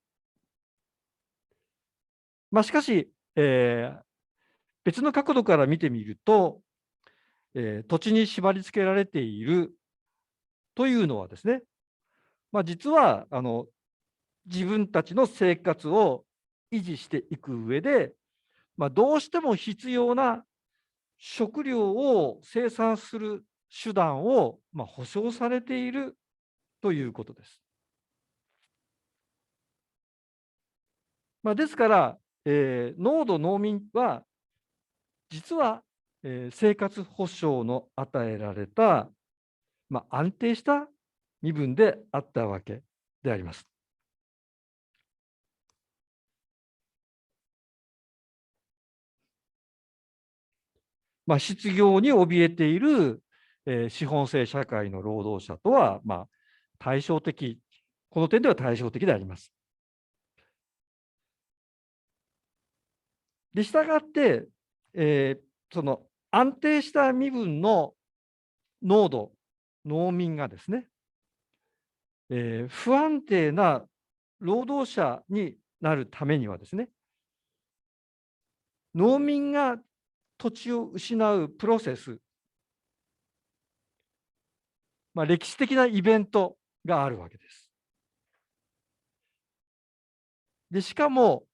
しかし、別の角度から見てみると、土地に縛り付けられているというのはですね、実は自分たちの生活を維持していく上で、どうしても必要な食料を生産する手段を、保障されているということです。ですから、農奴農民は実は、生活保障の与えられた、安定した身分であったわけであります。失業に怯えている、資本制社会の労働者とは、対照的、この点では対照的であります。で、したがって、その安定した身分の農奴、農民がですね、不安定な労働者になるためにはですね、農民が土地を失うプロセス、歴史的なイベントがあるわけです。で、しかも、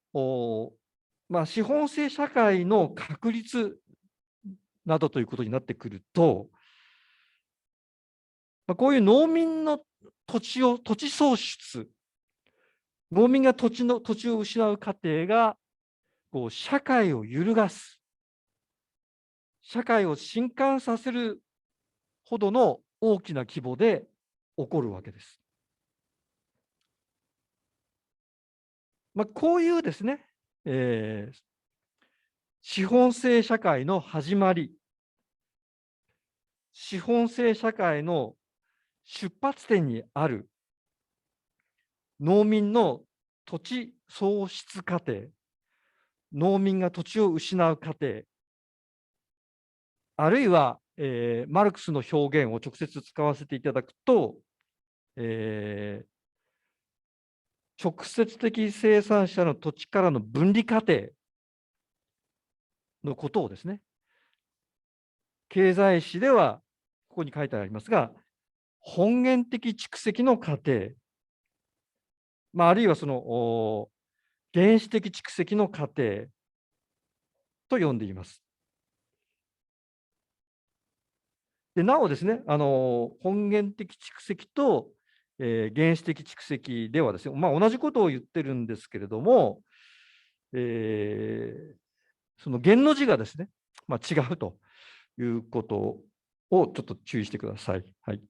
資本制社会の確立などということになってくると、こういう農民の土地喪失、農民が土地を失う過程が、社会を揺るがす、社会を震撼させるほどの大きな規模で起こるわけです。こういうですね、資本制社会の始まり、資本制社会の出発点にある農民の土地喪失過程、農民が土地を失う過程、あるいは、マルクスの表現を直接使わせていただくと、直接的生産者の土地からの分離過程のことをですね、経済史ではここに書いてありますが、本源的蓄積の過程、あるいはその原始的蓄積の過程と呼んでいます。でなおですね、本源的蓄積と、原始的蓄積ではですね、同じことを言ってるんですけれども、その元の字がですね、違うということをちょっと注意してください。はい。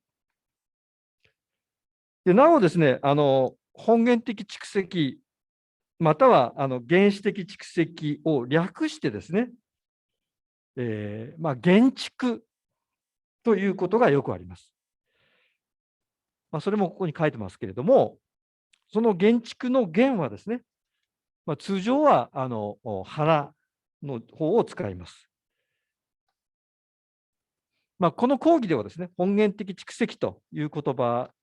でなおですね、本源的蓄積、または原始的蓄積を略してですね、減蓄ということがよくあります。それもここに書いてますけれども、その減蓄の減はですね、通常は腹の方を使います。この講義ではですね、本源的蓄積という言葉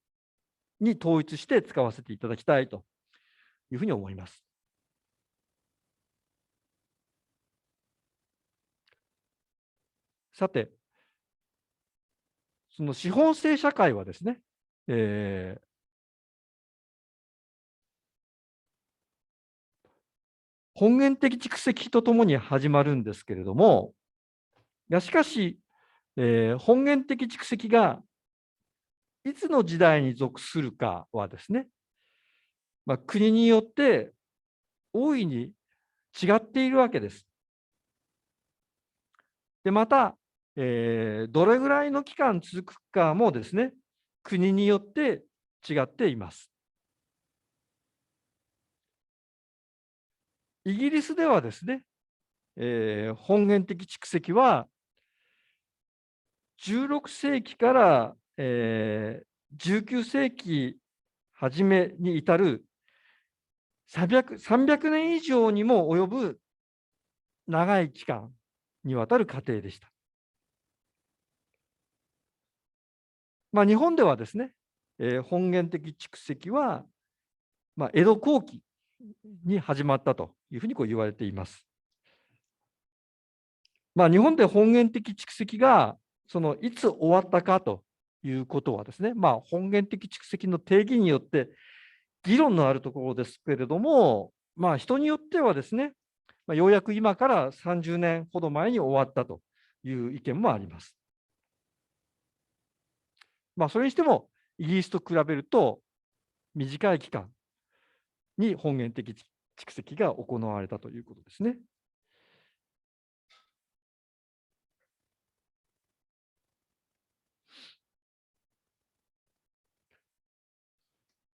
に統一して使わせていただきたいというふうに思います。さて、その資本制社会はですね、本源的蓄積とともに始まるんですけれども、しかし、本源的蓄積がいつの時代に属するかはですね、国によって大いに違っているわけです。で、また、どれぐらいの期間続くかもですね、国によって違っています。イギリスではですね、本源的蓄積は16世紀から、19世紀初めに至る300年以上にも及ぶ長い期間にわたる過程でした。日本ではですね、本源的蓄積は、江戸後期に始まったというふうに言われています。日本で本源的蓄積がいつ終わったかということはですね、本源的蓄積の定義によって議論のあるところですけれども、人によってはですね、ようやく今から30年ほど前に終わったという意見もあります。それにしても、イギリスと比べると短い期間に本源的蓄積が行われたということですね。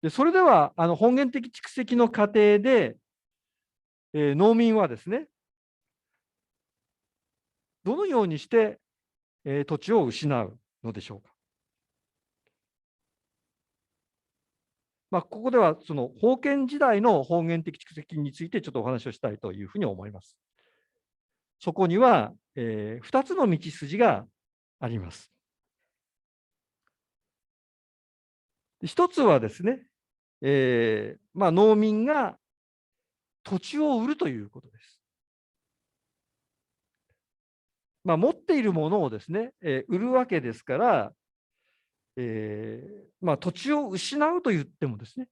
でそれでは、本源的蓄積の過程で、農民はですね、どのようにして、土地を失うのでしょうか。ここではその封建時代の本源的蓄積についてちょっとお話をしたいというふうに思います。そこには、2つの道筋があります。一つはですね、農民が土地を売るということです。持っているものをですね、売るわけですから、土地を失うと言ってもですね、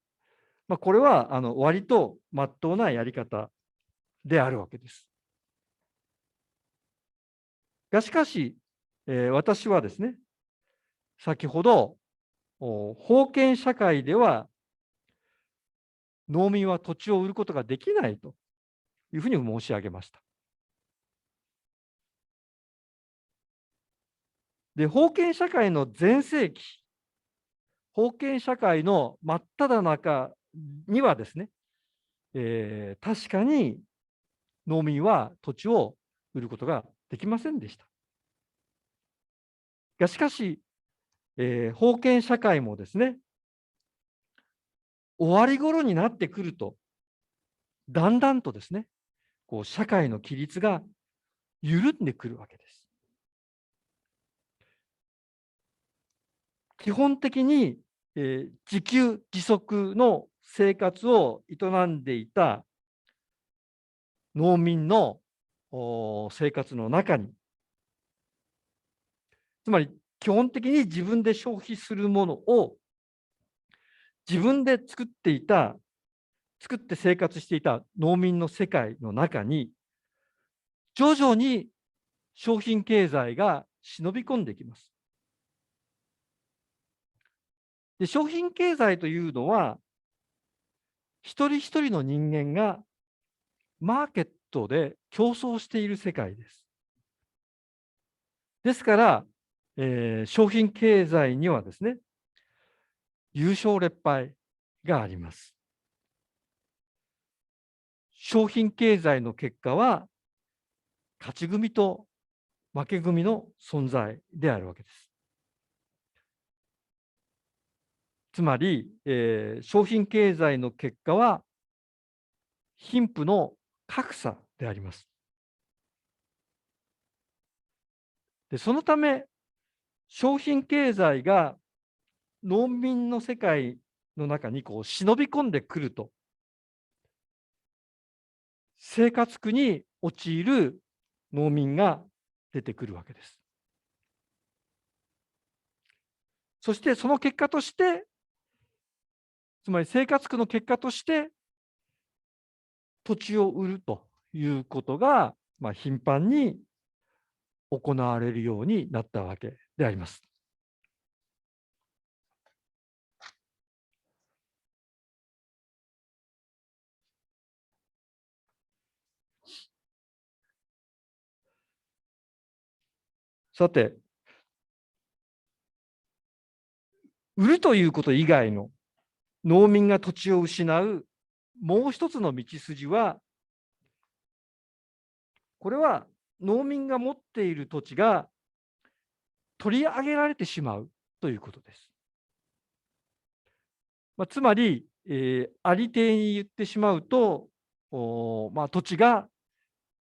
これは割と真っ当なやり方であるわけです。しかし、私はですね、先ほど、封建社会では農民は土地を売ることができないというふうに申し上げました。で、封建社会の全盛期、封建社会の真っ只中にはですね、確かに農民は土地を売ることができませんでした。しかし、封建社会もですね、終わり頃になってくると、だんだんとですね、社会の規律が緩んでくるわけです。基本的に、自給自足の生活を営んでいた農民の生活の中に、つまり基本的に自分で消費するものを自分で作って生活していた農民の世界の中に、徐々に商品経済が忍び込んできます。で、商品経済というのは、一人一人の人間がマーケットで競争している世界です。ですから、商品経済にはですね、優勝劣敗があります。商品経済の結果は、勝ち組と負け組の存在であるわけです。つまり、商品経済の結果は、貧富の格差であります。で、そのため、商品経済が農民の世界の中に忍び込んでくると、生活苦に陥る農民が出てくるわけです。そしてその結果として、つまり生活苦の結果として、土地を売るということが、頻繁に行われるようになったわけであります。さて、売るということ以外の農民が土地を失うもう一つの道筋は、これは農民が持っている土地が取り上げられてしまうということです。つまり、ありていに言ってしまうと、土地が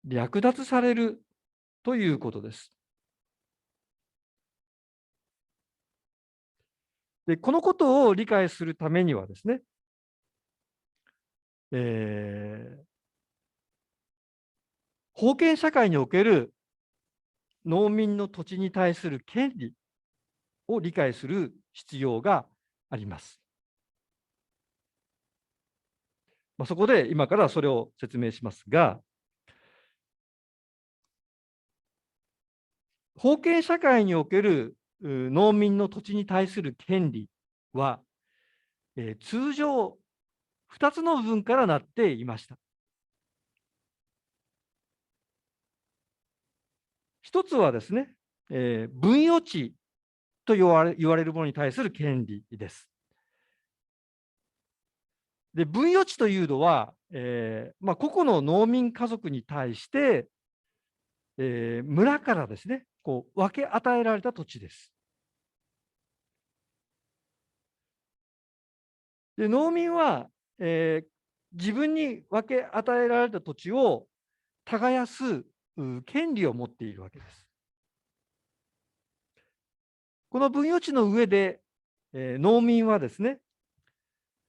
略奪されるということです。で、このことを理解するためにはですね、封建社会における農民の土地に対する権利を理解する必要があります。そこで今からそれを説明しますが、封建社会における農民の土地に対する権利は、通常2つの部分からなっていました。一つはですね、分与地と言われるものに対する権利です。で、分与地というのは、個々の農民家族に対して、村からですね、こう分け与えられた土地です。で、農民は、自分に分け与えられた土地を耕す権利を持っているわけです。この分与地の上で、農民はですね、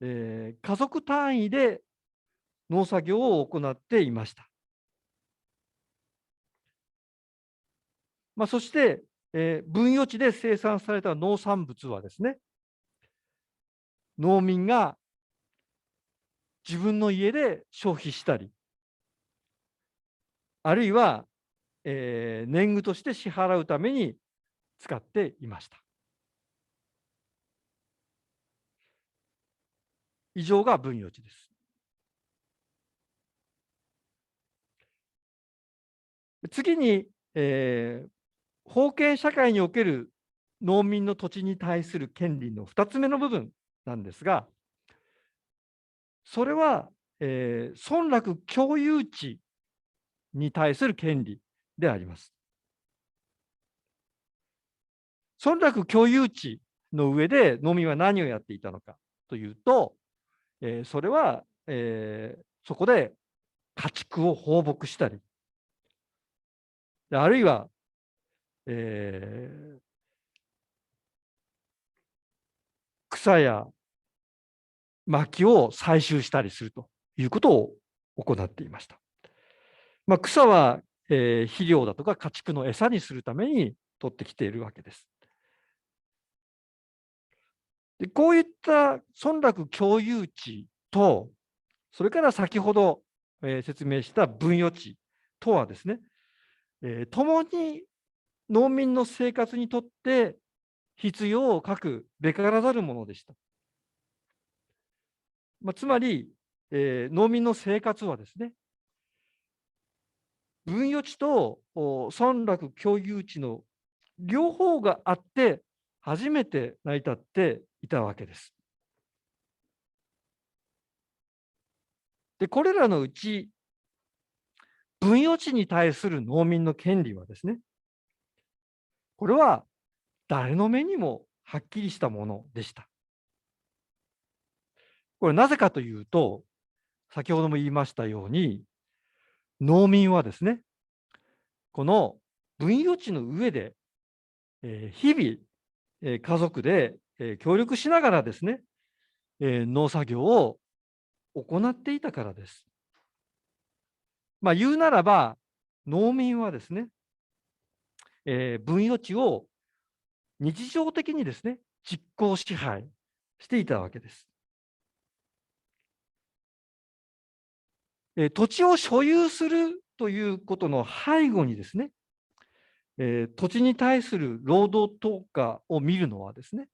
家族単位で農作業を行っていました。そして、分与地で生産された農産物はですね、農民が自分の家で消費したり、あるいは、年貢として支払うために使っていました。以上が分与地です。次に、封建社会における農民の土地に対する権利の2つ目の部分なんですが、それは、村落共有地に対する権利であります。村落共有地の上で農民は何をやっていたのかというと、それは、そこで家畜を放牧したり、あるいは、草や薪を採集したりするということを行っていました。草は、肥料だとか家畜の餌にするために取ってきているわけです。で、こういった村落共有地と、それから先ほど、説明した分与地とはですね、共に農民の生活にとって必要を欠くべからざるものでした。つまり、農民の生活はですね、分与地と村落共有地の両方があって初めて成り立っていたわけです。で、これらのうち分与地に対する農民の権利はですね、これは誰の目にもはっきりしたものでした。これなぜかというと、先ほども言いましたように、農民はですね、この分与地の上で、日々、家族で、協力しながらですね、農作業を行っていたからです。言うならば、農民はですね、分与地を日常的にですね、実行支配していたわけです。土地を所有するということの背後にですね、土地に対する労働投下を見るのはですね、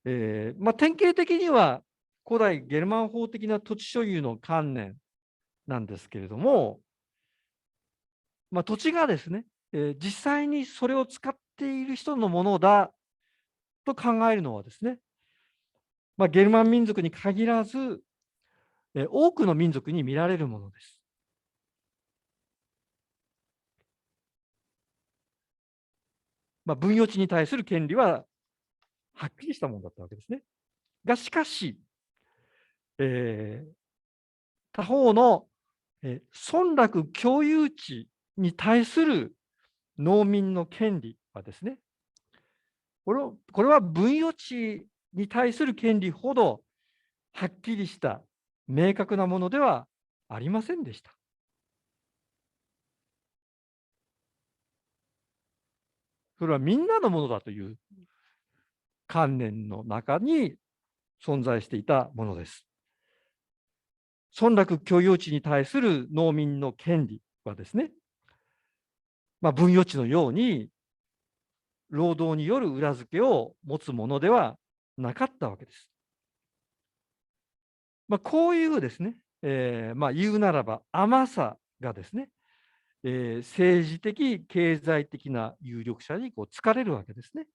典型的には古代ゲルマン法的な土地所有の観念なんですけれども、土地がですね、実際にそれを使っている人のものだと考えるのはですね、ゲルマン民族に限らず、多くの民族に見られるものです。分与地に対する権利ははっきりしたものだったわけですね。がしかし、えー他方の、村落共有地に対する農民の権利はですね、これは分与地に対する権利ほどはっきりした明確なものではありませんでした。それはみんなのものだという観念の中に存在していたものです。村落共有地に対する農民の権利はですね、分与地のように労働による裏付けを持つものではなかったわけです。こういうですね、言うならば甘さがですね、政治的、経済的な有力者に疲れるわけですね。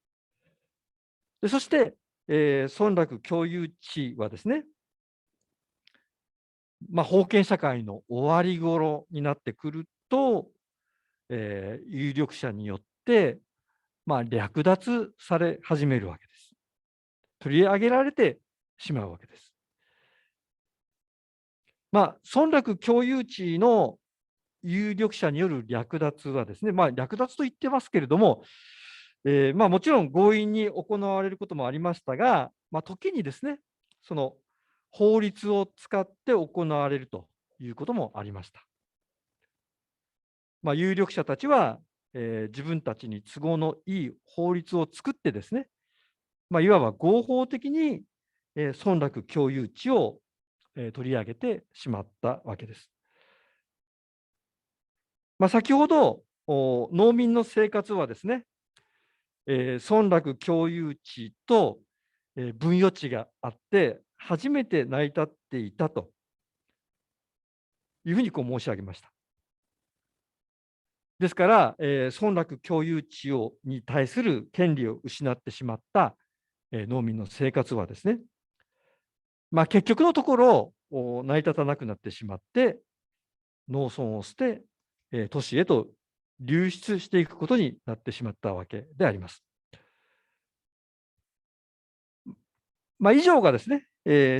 そして、村落共有地はですね、封建社会の終わり頃になってくると、有力者によって、略奪され始めるわけです。取り上げられてしまうわけです。村落共有地の有力者による略奪はですね、略奪と言ってますけれども、もちろん強引に行われることもありましたが、時にですね、その法律を使って行われるということもありました。有力者たちは、自分たちに都合のいい法律を作ってですね、いわば合法的に、村落共有地を、取り上げてしまったわけです。先ほど農民の生活はですね、村落共有地と、分与地があって初めて成り立っていたというふうに申し上げました。ですから、村落共有地に対する権利を失ってしまった、農民の生活はですね、結局のところ成り立たなくなってしまって農村を捨て、都市へと流出していくことになってしまったわけであります。以上がですね、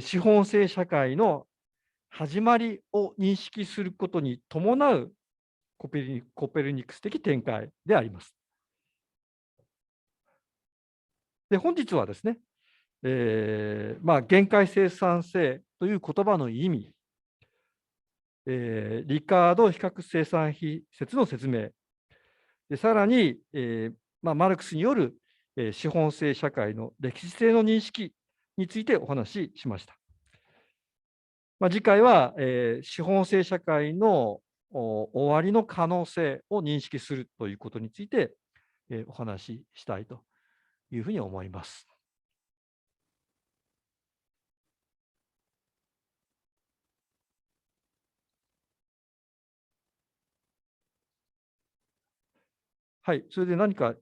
資本制社会の始まりを認識することに伴うコペルニクス的展開であります。で、本日はですね、限界生産性という言葉の意味、リカード比較生産比説の説明、でさらに、マルクスによる、資本制社会の歴史性の認識についてお話ししました。次回は、資本制社会の終わりの可能性を認識するということについて、お話ししたいというふうに思います。はい、それで何か